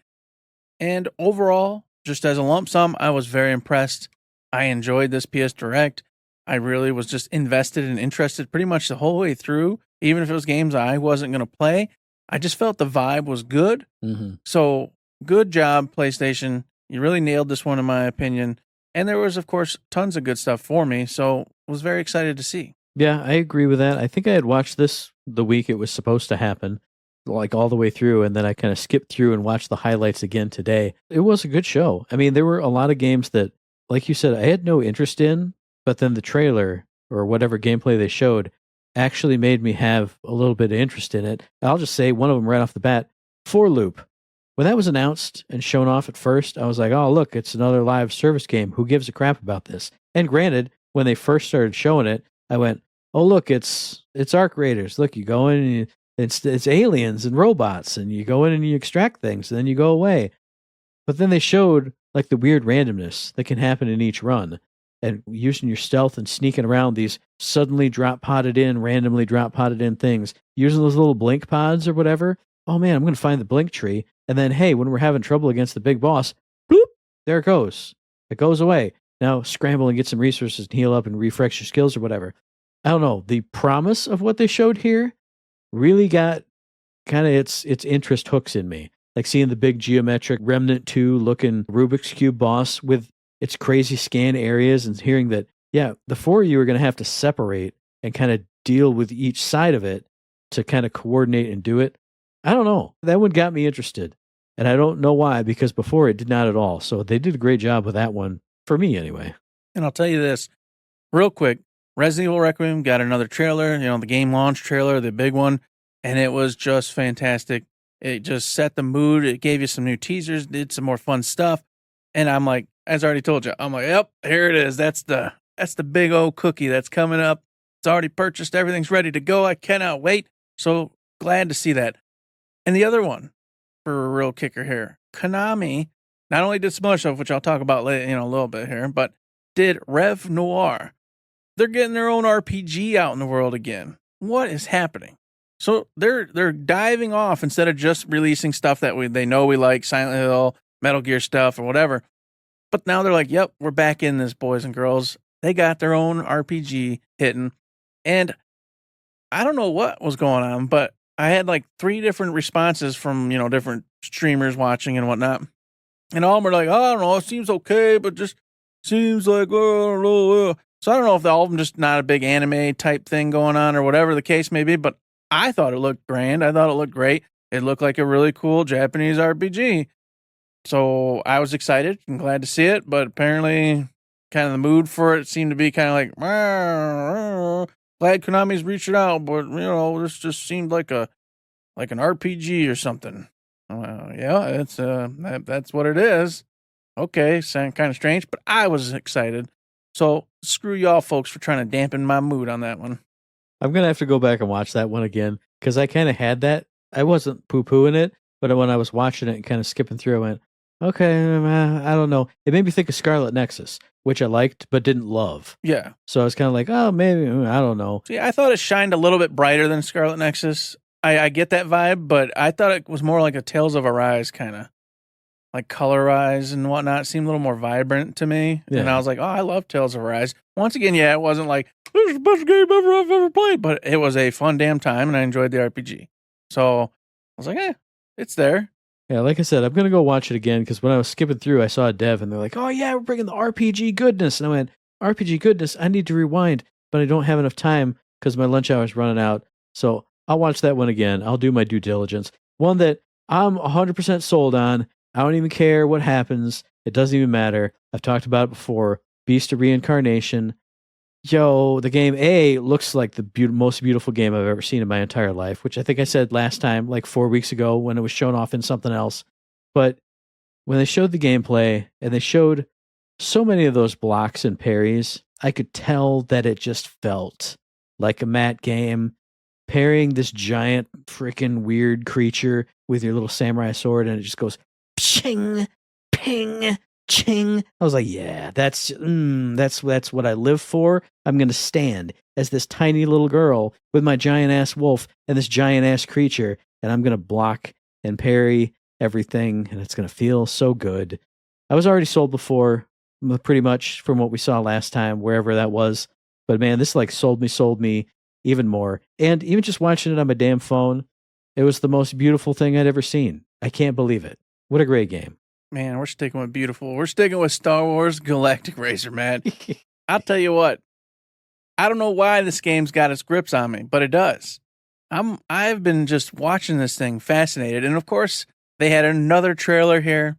And overall, just as a lump sum, I was very impressed. I enjoyed this PS Direct. I really was just invested and interested pretty much the whole way through. Even if it was games I wasn't going to play, I just felt the vibe was good. Mm-hmm. So good job, PlayStation. You really nailed this one, in my opinion. And there was, of course, tons of good stuff for me. So I was very excited to see. Yeah, I agree with that. I think I had watched this the week it was supposed to happen, like all the way through, and then I kind of skipped through and watched the highlights again today. It was a good show. I mean, there were a lot of games that, like you said, I had no interest in, but then the trailer or whatever gameplay they showed actually made me have a little bit of interest in it. I'll just say one of them right off the bat, For Loop. When that was announced and shown off at first, I was like, oh, look, it's another live service game. Who gives a crap about this? And granted, when they first started showing it, I went, oh, look, it's Arc Raiders. Look, you go in and it's aliens and robots, and you go in and you extract things, and then you go away. But then they showed like the weird randomness that can happen in each run, and using your stealth and sneaking around these suddenly randomly drop potted in things, using those little blink pods or whatever. Oh man, I'm going to find the blink tree. And then, hey, when we're having trouble against the big boss, bloop, there it goes. It goes away. Now scramble and get some resources and heal up and refresh your skills or whatever. I don't know. The promise of what they showed here really got kind of its interest hooks in me. Like seeing the big geometric Remnant 2 looking Rubik's Cube boss with its crazy scan areas, and hearing that, yeah, the four of you are going to have to separate and kind of deal with each side of it to kind of coordinate and do it. I don't know. That one got me interested. And I don't know why, because before it did not at all. So they did a great job with that one, for me anyway. And I'll tell you this, real quick. Resident Evil Requiem got another trailer, the game launch trailer, the big one, and it was just fantastic. It just set the mood. It gave you some new teasers, did some more fun stuff. And I'm like, as I already told you, I'm like, yep, here it is. That's the big old cookie that's coming up. It's already purchased. Everything's ready to go. I cannot wait. So glad to see that. And the other one, for a real kicker here, Konami not only did some other stuff, which I'll talk about later, a little bit here, but did Rev Noir. They're getting their own RPG out in the world again. What is happening? So they're diving off instead of just releasing stuff that they know we like, Silent Hill, Metal Gear stuff, or whatever. But now they're like, yep, we're back in this, boys and girls. They got their own RPG hitting. And I don't know what was going on, but I had like 3 different responses from, different streamers watching and whatnot. And all of them are like, oh, I don't know, it seems okay, but just seems like, oh, I don't know. So I don't know if all of them just not a big anime type thing going on or whatever the case may be, but I thought it looked grand. I thought it looked great. It looked like a really cool Japanese RPG. So I was excited and glad to see it, but apparently kind of the mood for it seemed to be kind of like, glad Konami's reaching out, but this just seemed like an RPG or something. Yeah, it's that's what it is. Okay, sound kind of strange, but I was excited. So screw y'all folks for trying to dampen my mood on that one. I'm going to have to go back and watch that one again, because I kind of had that. I wasn't poo-pooing it, but when I was watching it and kind of skipping through, I went, okay, I don't know. It made me think of Scarlet Nexus, which I liked but didn't love. Yeah. So I was kind of like, oh, maybe, I don't know. See, I thought it shined a little bit brighter than Scarlet Nexus. I get that vibe, but I thought it was more like a Tales of Arise kind of. Like colorized and whatnot. It seemed a little more vibrant to me. Yeah. And I was like, oh, I love Tales of Arise. Once again, yeah, it wasn't like, this is the best game I've ever played. But it was a fun damn time, and I enjoyed the RPG. So I was like, it's there. Yeah, like I said, I'm going to go watch it again because when I was skipping through, I saw a dev and they're like, oh, yeah, we're bringing the RPG goodness. And I went, RPG goodness? I need to rewind, but I don't have enough time because my lunch hour is running out. So I'll watch that one again. I'll do my due diligence. One that I'm 100% sold on. I don't even care what happens. It doesn't even matter. I've talked about it before. Beast of Reincarnation. Yo, the game looks like the most beautiful game I've ever seen in my entire life, which I think I said last time, like 4 weeks ago when it was shown off in something else. But when they showed the gameplay and they showed so many of those blocks and parries, I could tell that it just felt like a mat game. Parrying this giant freaking weird creature with your little samurai sword and it just goes ching, ping, ching. I was like, yeah, that's what I live for. I'm going to stand as this tiny little girl with my giant ass wolf and this giant ass creature, and I'm going to block and parry everything, and it's going to feel so good. I was already sold before, pretty much from what we saw last time, wherever that was. But man, this like sold me even more. And even just watching it on my damn phone, it was the most beautiful thing I'd ever seen. I can't believe it. What a great game. Man, we're sticking with beautiful. We're sticking with Star Wars Galactic Racer, man. I'll tell you what. I don't know why this game's got its grips on me, but it does. I've been just watching this thing fascinated. And of course, they had another trailer here,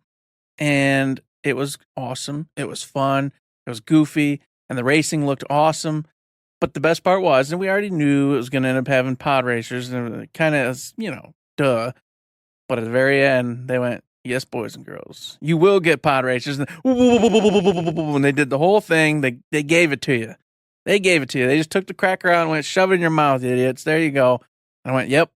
and it was awesome. It was fun. It was goofy, and the racing looked awesome. But the best part was, and we already knew it was going to end up having pod racers, and it kind of, duh. But at the very end, they went, yes, boys and girls, you will get pod racers. And they did the whole thing. They gave it to you. They gave it to you. They just took the cracker out and went, shove it in your mouth, idiots. There you go. And I went, yep,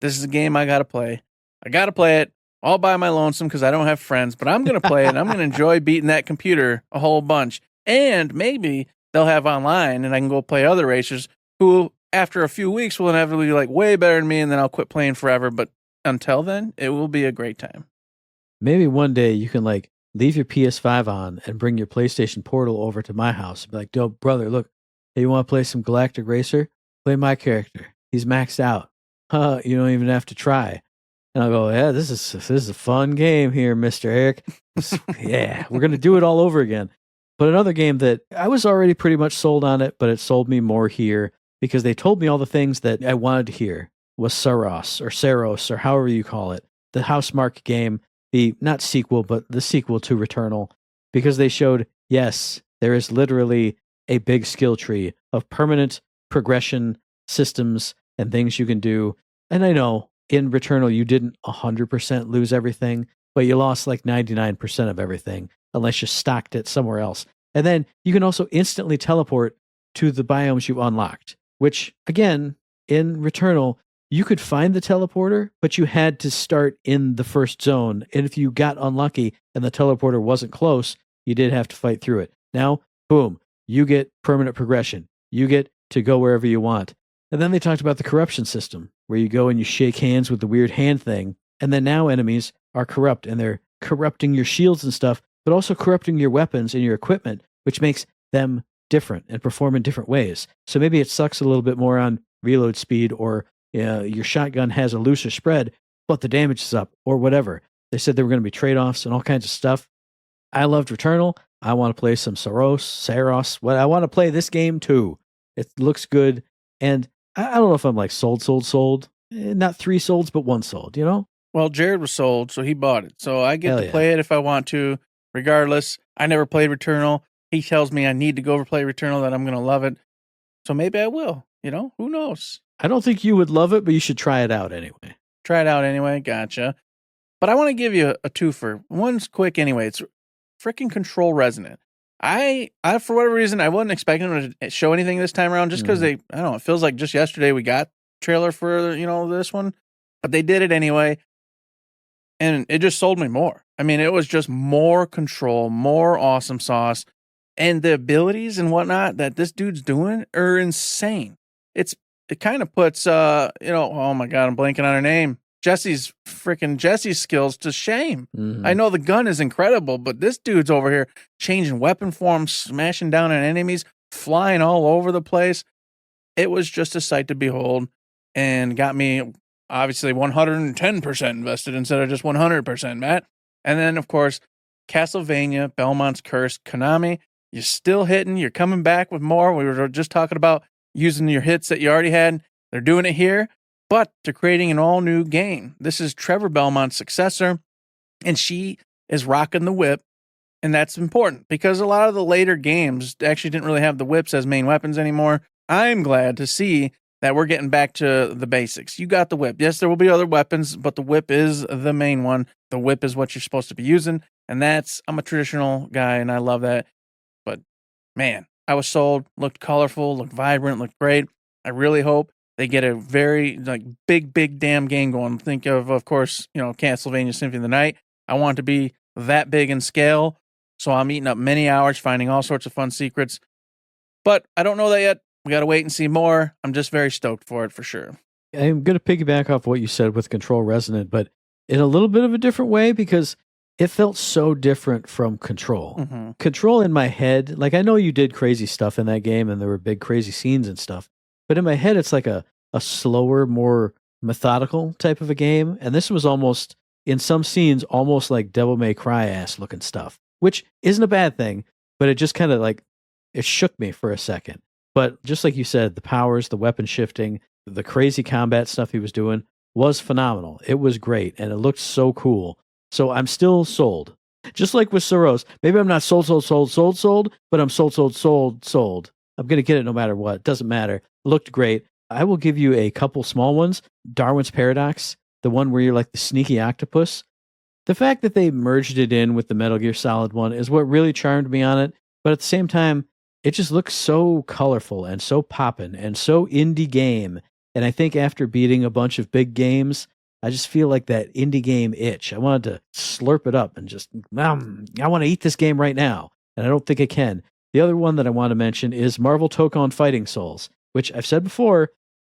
this is a game I got to play. I got to play it all by my lonesome because I don't have friends, but I'm going to play it. And I'm going to enjoy beating that computer a whole bunch. And maybe they'll have online and I can go play other racers who, after a few weeks, will inevitably be like way better than me. And then I'll quit playing forever. But until then, it will be a great time. Maybe one day you can like leave your PS5 on and bring your PlayStation Portal over to my house and be like, yo, brother, look, hey, you want to play some Galactic Racer? Play my character. He's maxed out. You don't even have to try. And I'll go, yeah, this is a fun game here, Mr. Eric. Yeah, we're going to do it all over again. But another game that I was already pretty much sold on it, but it sold me more here because they told me all the things that I wanted to hear was Saros, or however you call it, the Housemarque game, the not sequel, but the sequel to Returnal, because they showed, yes, there is literally a big skill tree of permanent progression systems and things you can do. And I know in Returnal, you didn't 100% lose everything, but you lost like 99% of everything unless you stocked it somewhere else. And then you can also instantly teleport to the biomes you unlocked, which again, in Returnal, you could find the teleporter, but you had to start in the first zone. And if you got unlucky and the teleporter wasn't close, you did have to fight through it. Now, boom, you get permanent progression. You get to go wherever you want. And then they talked about the corruption system, where you go and you shake hands with the weird hand thing. And then now enemies are corrupt, and they're corrupting your shields and stuff, but also corrupting your weapons and your equipment, which makes them different and perform in different ways. So maybe it sucks a little bit more on reload speed, or your shotgun has a looser spread, but the damage is up, or whatever. They said there were going to be trade-offs and all kinds of stuff. I loved Returnal. I want to play some Saros. I want to play this game too. It looks good. And I don't know if I'm like sold. Not 3 solds, but 1 sold, you know? Well, Jared was sold, so he bought it. So I get to play it if I want to. Regardless, I never played Returnal. He tells me I need to go over play Returnal, that I'm going to love it. So maybe I will. Who knows? I don't think you would love it, but you should try it out anyway. Try it out anyway. Gotcha. But I want to give you a twofer. One's quick anyway. It's freaking Control Resonant. I for whatever reason, I wasn't expecting them to show anything this time around, just because I don't know, it feels like just yesterday we got trailer for, this one, but they did it anyway. And it just sold me more. I mean, it was just more Control, more awesome sauce, and the abilities and whatnot that this dude's doing are insane. It's it kind of puts, oh my God, I'm blanking on her name. Jesse's skills to shame. Mhm. I know the gun is incredible, but this dude's over here changing weapon forms, smashing down on enemies, flying all over the place. It was just a sight to behold and got me obviously 110% invested instead of just 100%, Matt. And then, of course, Castlevania, Belmont's Curse, Konami, you're still hitting. You're coming back with more. We were just talking about using your hits that you already had. They're doing it here, but they're creating an all-new game. This is Trevor Belmont's successor, and she is rocking the whip, and that's important because a lot of the later games actually didn't really have the whips as main weapons anymore. I'm glad to see that we're getting back to the basics. You got the whip. Yes, there will be other weapons, but the whip is the main one. The whip is what you're supposed to be using, and I'm a traditional guy, and I love that. But, man, I was sold. Looked colorful, looked vibrant, looked great. I really hope they get a very big damn game going. Think of course, Castlevania Symphony of the Night. I want it to be that big in scale, so I'm eating up many hours finding all sorts of fun secrets. But I don't know that yet. We got to wait and see more. I'm just very stoked for it for sure. I'm going to piggyback off what you said with Control Resonant, but in a little bit of a different way because it felt so different from Control. Mm-hmm. Control in my head, I know you did crazy stuff in that game and there were big crazy scenes and stuff, but in my head it's like a slower, more methodical type of a game. And this was almost, in some scenes, almost like Devil May Cry ass looking stuff, which isn't a bad thing, but it just kind of it shook me for a second. But just like you said, the powers, the weapon shifting, the crazy combat stuff he was doing was phenomenal. It was great, and it looked so cool. So I'm still sold. Just like with Soros, maybe I'm not sold, but I'm sold. I'm going to get it no matter what. Doesn't matter. Looked great. I will give you a couple small ones. Darwin's Paradox, the one where you're like the sneaky octopus. The fact that they merged it in with the Metal Gear Solid one is what really charmed me on it. But at the same time, it just looks so colorful and so poppin' and so indie game. And I think after beating a bunch of big games, I just feel like that indie game itch. I wanted to slurp it up and just, I want to eat this game right now. And I don't think I can. The other one that I want to mention is Marvel Tokon Fighting Souls, which I've said before,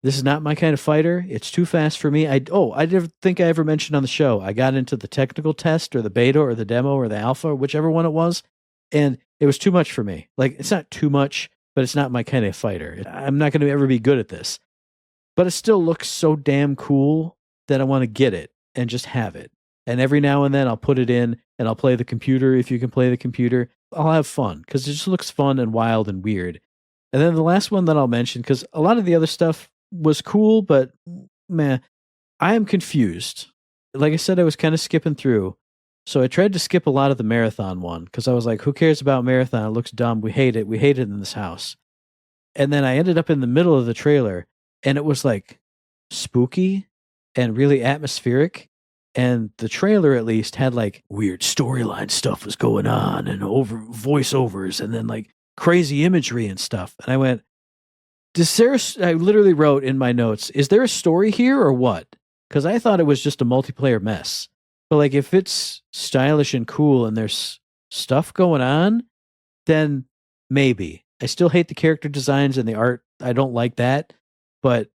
this is not my kind of fighter. It's too fast for me. I didn't think I ever mentioned on the show. I got into the technical test or the beta or the demo or the alpha, whichever one it was. And it was too much for me. It's not too much, but it's not my kind of fighter. I'm not going to ever be good at this. But it still looks so damn cool that I want to get it and just have it. And every now and then I'll put it in and I'll play the computer. If you can play the computer, I'll have fun because it just looks fun and wild and weird. And then the last one that I'll mention, because a lot of the other stuff was cool, but man, I am confused. Like I said, I was kind of skipping through. So I tried to skip a lot of the marathon one because I was like, who cares about marathon? It looks dumb. We hate it. We hate it in this house. And then I ended up in the middle of the trailer and it was spooky and really atmospheric. And the trailer at least had weird storyline stuff was going on and voiceovers and then crazy imagery and stuff. And I went, I literally wrote in my notes, is there a story here or what? Because I thought it was just a multiplayer mess. But if it's stylish and cool and there's stuff going on, then maybe. I still hate the character designs and the art. I don't like that. But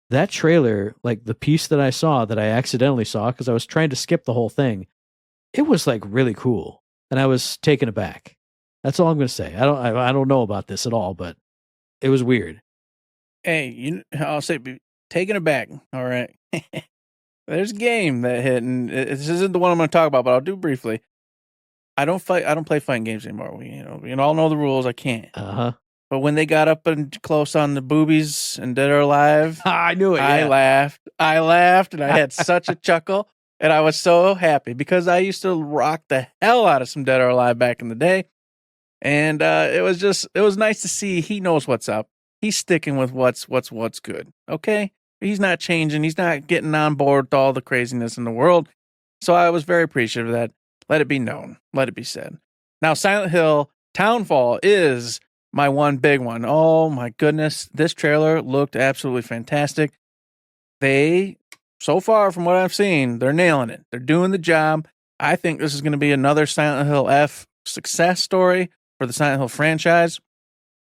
that trailer, the piece that I saw that I accidentally saw because I was trying to skip the whole thing, it was really cool. And I was taken aback. That's all I'm going to say. I don't know about this at all, but it was weird. Hey, I'll say taken aback. All right. There's a game that hit, and this isn't the one I'm going to talk about, but I'll do briefly. I don't play fighting games anymore. We all know the rules. I can't. But when they got up and close on the boobies and Dead or Alive, I knew it. Yeah. I laughed, and I had such a chuckle, and I was so happy because I used to rock the hell out of some Dead or Alive back in the day, and it was nice to see he knows what's up. He's sticking with what's good. Okay. He's not changing. He's not getting on board with all the craziness in the world. So I was very appreciative of that. Let it be known. Let it be said. Now, Silent Hill Townfall is my one big one. Oh, my goodness. This trailer looked absolutely fantastic. So far from what I've seen, they're nailing it. They're doing the job. I think this is going to be another Silent Hill F success story for the Silent Hill franchise.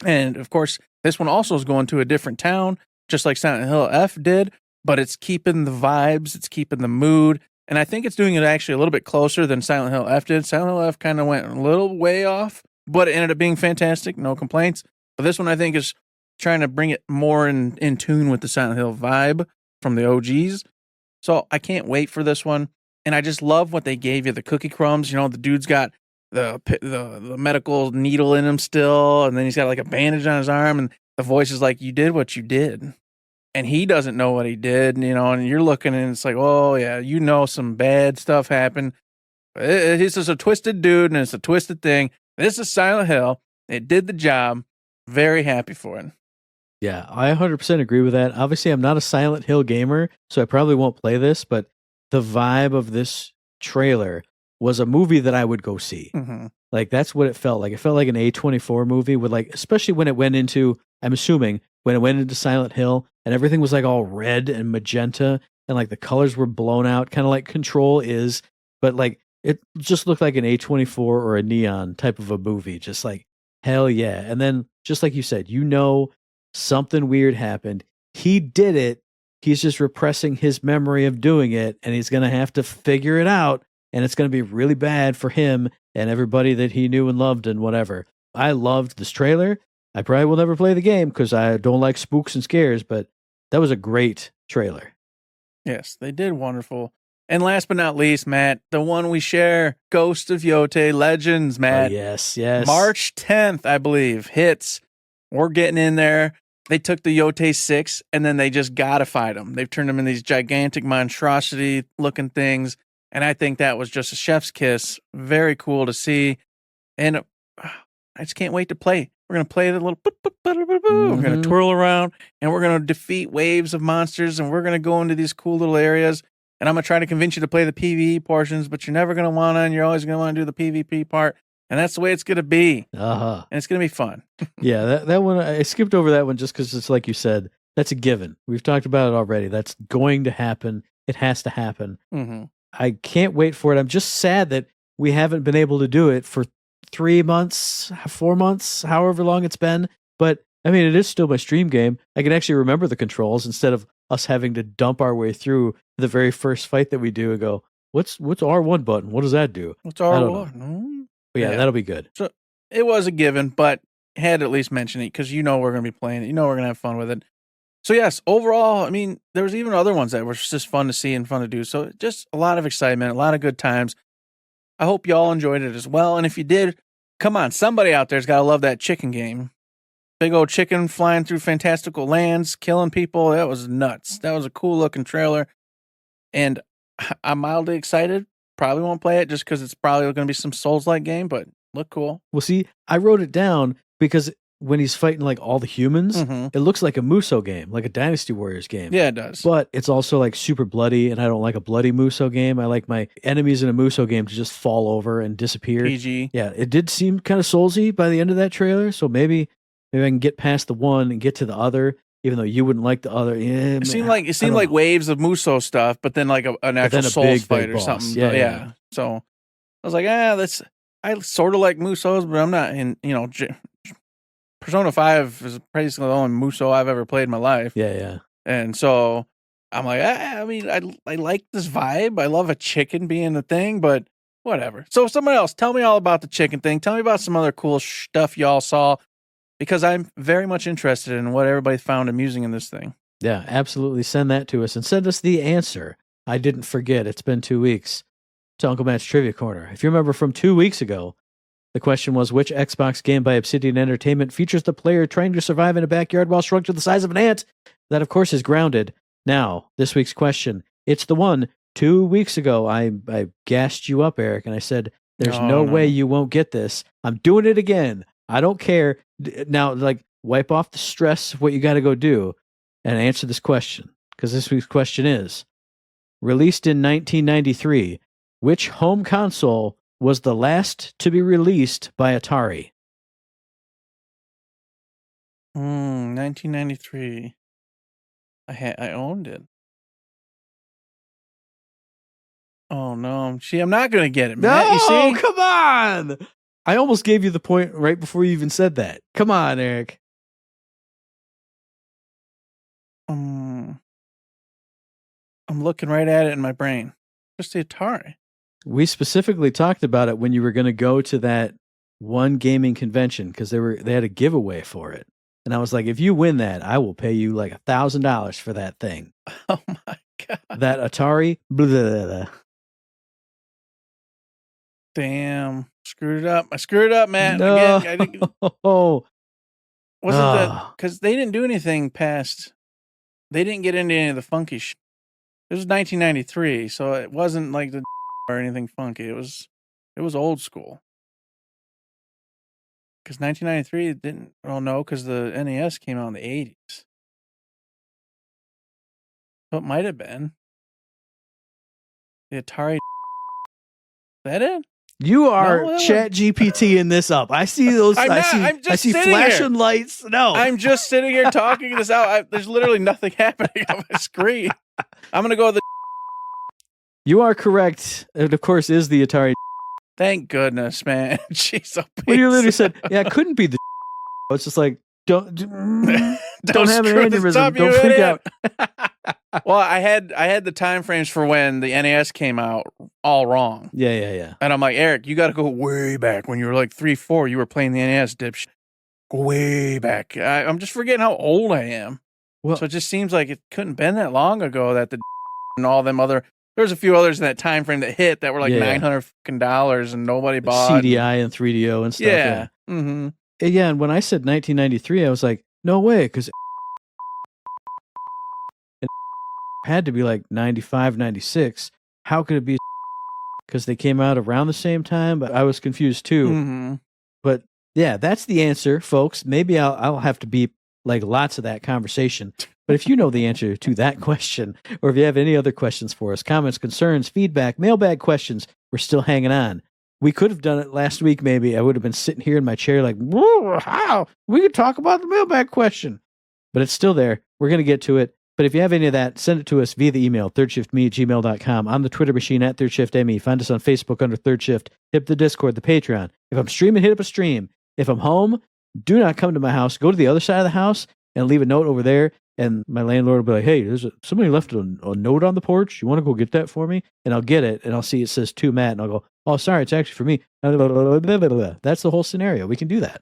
And, of course, this one also is going to a different town. just like Silent Hill F did, but it's keeping the vibes, it's keeping the mood, and I think it's doing it actually a little bit closer than Silent Hill F did. Silent Hill F kind of went a little way off, but it ended up being fantastic, no complaints. But this one I think is trying to bring it more in tune with the Silent Hill vibe from the OGs. So I can't wait for this one. And I just love what they gave you, the cookie crumbs. You know, the dude's got the medical needle in him still, and then he's got like a bandage on his arm, and the voice is like, you did what you did. And he doesn't know what he did, you know, and you're looking and it's like, oh yeah, you know, some bad stuff happened. He's just a twisted dude and it's a twisted thing. This is Silent Hill. It did the job. Very happy for it. Yeah, I 100% agree with that. Obviously, I'm not a Silent Hill gamer, so I probably won't play this, but the vibe of this trailer was a movie that I would go see. Mm-hmm. Like, that's what it felt like. It felt like an A24 movie with, like, especially when it went into, I'm assuming, when it went into Silent Hill and everything was like all red and magenta and like the colors were blown out, kind of like Control is, but like it just looked like an A24 or a Neon type of a movie. Just like, hell yeah. And then, just like you said, you know, something weird happened. He did it. He's just repressing his memory of doing it, and he's going to have to figure it out, and it's going to be really bad for him and everybody that he knew and loved and whatever. I loved this trailer. I probably will never play the game because I don't like spooks and scares, but that was a great trailer. Yes, they did wonderful. And last but not least, Matt, the one we share, Ghost of Yotei Legends, Matt. Oh, yes. March 10th, I believe, hits. We're getting in there. They took the Yotei 6 and then they just godified them. They've turned them into these gigantic monstrosity looking things. And I think that was just a chef's kiss. Very cool to see. And I just can't wait to play. We're going to play the little we're going to twirl around and we're going to defeat waves of monsters and we're going to go into these cool little areas. And I'm going to try to convince you to play the PvE portions, but you're never going to want to, and you're always going to want to do the PvP part. And that's the way it's going to be. Uh-huh. And it's going to be fun. Yeah, that one, I skipped over that one just because it's like you said, that's a given. We've talked about it already. That's going to happen. It has to happen. Mm-hmm. I can't wait for it. I'm just sad that we haven't been able to do it for 3 months, 4 months, however long it's been. But I mean, it is still my stream game. I can actually remember the controls instead of us having to dump our way through the very first fight that we do and go, what's R1 button? What does that do? What's R1? But yeah, that'll be good. So it was a given, but had to at least mention it because you know we're going to be playing it. You know we're going to have fun with it. So yes, overall, I mean, there was even other ones that were just fun to see and fun to do. So just a lot of excitement, a lot of good times. I hope y'all enjoyed it as well. And if you did, come on, somebody out there's got to love that chicken game. Big old chicken flying through fantastical lands, killing people. That was nuts. That was a cool looking trailer. And I'm mildly excited. Probably won't play it just because it's probably going to be some Souls-like game, but look cool. Well, see, I wrote it down because when he's fighting like all the humans, it looks like a Musou game, like a Dynasty Warriors game. Yeah, it does. But it's also like super bloody, and I don't like a bloody Musou game. I like my enemies in a Musou game to just fall over and disappear. PG. Yeah, it did seem kind of Soulsy by the end of that trailer, so maybe I can get past the one and get to the other, even though you wouldn't like the other. Yeah, it seemed like waves of Musou stuff, but then like an actual Souls fight or something. Yeah. So I was like, I sort of like Musous, but I'm not in, Persona 5 is basically the only Musou I've ever played in my life. Yeah. And so I'm like, I mean, I like this vibe. I love a chicken being a thing, but whatever. So someone else, tell me all about the chicken thing. Tell me about some other cool stuff y'all saw, because I'm very much interested in what everybody found amusing in this thing. Yeah, absolutely. Send that to us and send us the answer. I didn't forget. It's been 2 weeks. To Uncle Matt's Trivia Corner. If you remember from 2 weeks ago, the question was, which Xbox game by Obsidian Entertainment features the player trying to survive in a backyard while shrunk to the size of an ant? That, of course, is Grounded. Now, this week's question. It's the one 2 weeks ago I gassed you up, Eric, and I said, there's no way you won't get this. I'm doing it again. I don't care. Now, like, wipe off the stress of what you got to go do and answer this question. Because this week's question is, released in 1993, which home console was the last to be released by Atari? 1993. I owned it. Oh no! See, I'm not gonna get it, Matt. No, you see? Come on! I almost gave you the point right before you even said that. Come on, Eric. I'm looking right at it in my brain. Just the Atari. We specifically talked about it when you were going to go to that one gaming convention because they had a giveaway for it. And I was like, if you win that, I will pay you like $1,000 for that thing. Oh my God. That Atari. Blah, blah, blah. Damn. Screwed it up. I screwed it up, man. No. Again, I didn't, Oh, wasn't that because they didn't do anything past, they didn't get into any of the funky shit. It was 1993, so it wasn't like the or anything funky. It was old school. Because 1993 it didn't. Oh no, because the NES came out in the 80s. So it might have been the Atari. Is that it? you are No, that Chat GPT in this up. I see those. I'm I not. see. I'm just I see sitting flashing lights. No, I'm just sitting here talking this out. There's literally nothing happening on my screen. I'm gonna go with the. you are correct. It of course is the Atari. Thank goodness, man. Jeez, When you literally said, "Yeah, it couldn't be the," it's just like don't have an screw this aneurysm. up, Don't you freak idiot. out. Well, I had the time frames for when the NES came out all wrong. Yeah. And I'm like, Eric, you got to go way back when you were like 3, 4. You were playing the NES, dipshit. Go way back. I'm just forgetting how old I am. Well, So it just seems like it couldn't been that long ago that the and all them other. There's a few others in that time frame that hit that were like Yeah. $900 and nobody bought. CDI and 3DO and stuff. Yeah. Mm-hmm. Yeah, and when I said 1993, I was like, no way, because it had to be like 95, 96. How could it be? Because they came out around the same time, but I was confused too. Mm-hmm. But yeah, that's the answer, folks. Maybe I'll have to beep like lots of that conversation. But if you know the answer to that question, or if you have any other questions for us, comments, concerns, feedback, mailbag questions, we're still hanging on. We could have done it last week, maybe. I would have been sitting here in my chair like, how? We could talk about the mailbag question. But it's still there. We're going to get to it. But if you have any of that, send it to us via the email, thirdshiftme@gmail.com, on the Twitter machine @ThirdShiftME. Find us on Facebook under Third Shift. Hit up the Discord, the Patreon. If I'm streaming, hit up a stream. If I'm home, do not come to my house. Go to the other side of the house and leave a note over there. And my landlord will be like, hey, somebody left a note on the porch. You want to go get that for me? And I'll get it. And I'll see it says to Matt. And I'll go, oh, sorry, it's actually for me. That's the whole scenario. We can do that.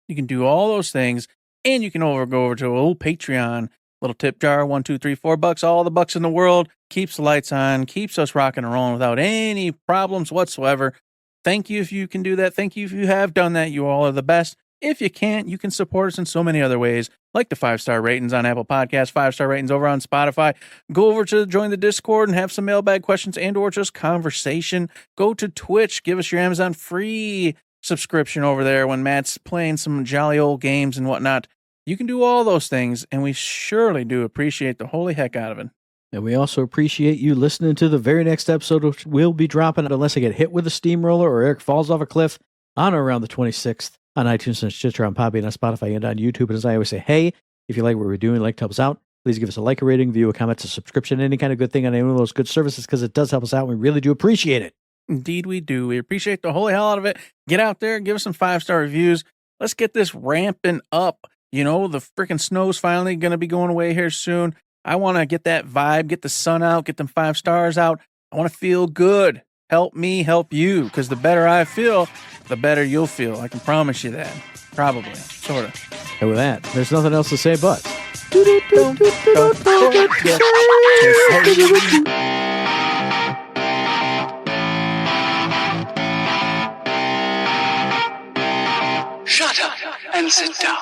You can do all those things. And you can go over to a little Patreon, little tip jar, $1, $2, $3, $4, all the bucks in the world. Keeps the lights on, keeps us rocking and rolling without any problems whatsoever. Thank you if you can do that. Thank you if you have done that. You all are the best. If you can't, you can support us in so many other ways, like the 5-star ratings on Apple Podcasts, 5-star ratings over on Spotify. Go over to join the Discord and have some mailbag questions and or just conversation. Go to Twitch. Give us your Amazon free subscription over there when Matt's playing some jolly old games and whatnot. You can do all those things, and we surely do appreciate the holy heck out of it. And we also appreciate you listening to the very next episode, which we'll be dropping unless I get hit with a steamroller or Eric falls off a cliff on or around the 26th. On iTunes and Stitcher, on Podbean, on Spotify, and on YouTube. And as I always say, hey, if you like what we're doing, like to help us out, please give us a like, a rating, view, a comment, a subscription, any kind of good thing on any of those good services, because it does help us out. We really do appreciate it. Indeed, we do. We appreciate the holy hell out of it. Get out there, give us some 5-star reviews. Let's get this ramping up. You know, the freaking snow's finally going to be going away here soon. I want to get that vibe, get the sun out, get them 5 stars out. I want to feel good. Help me help you, because the better I feel, the better you'll feel. I can promise you that. Probably. Sort of. And with that, there's nothing else to say but. Shut up and sit down.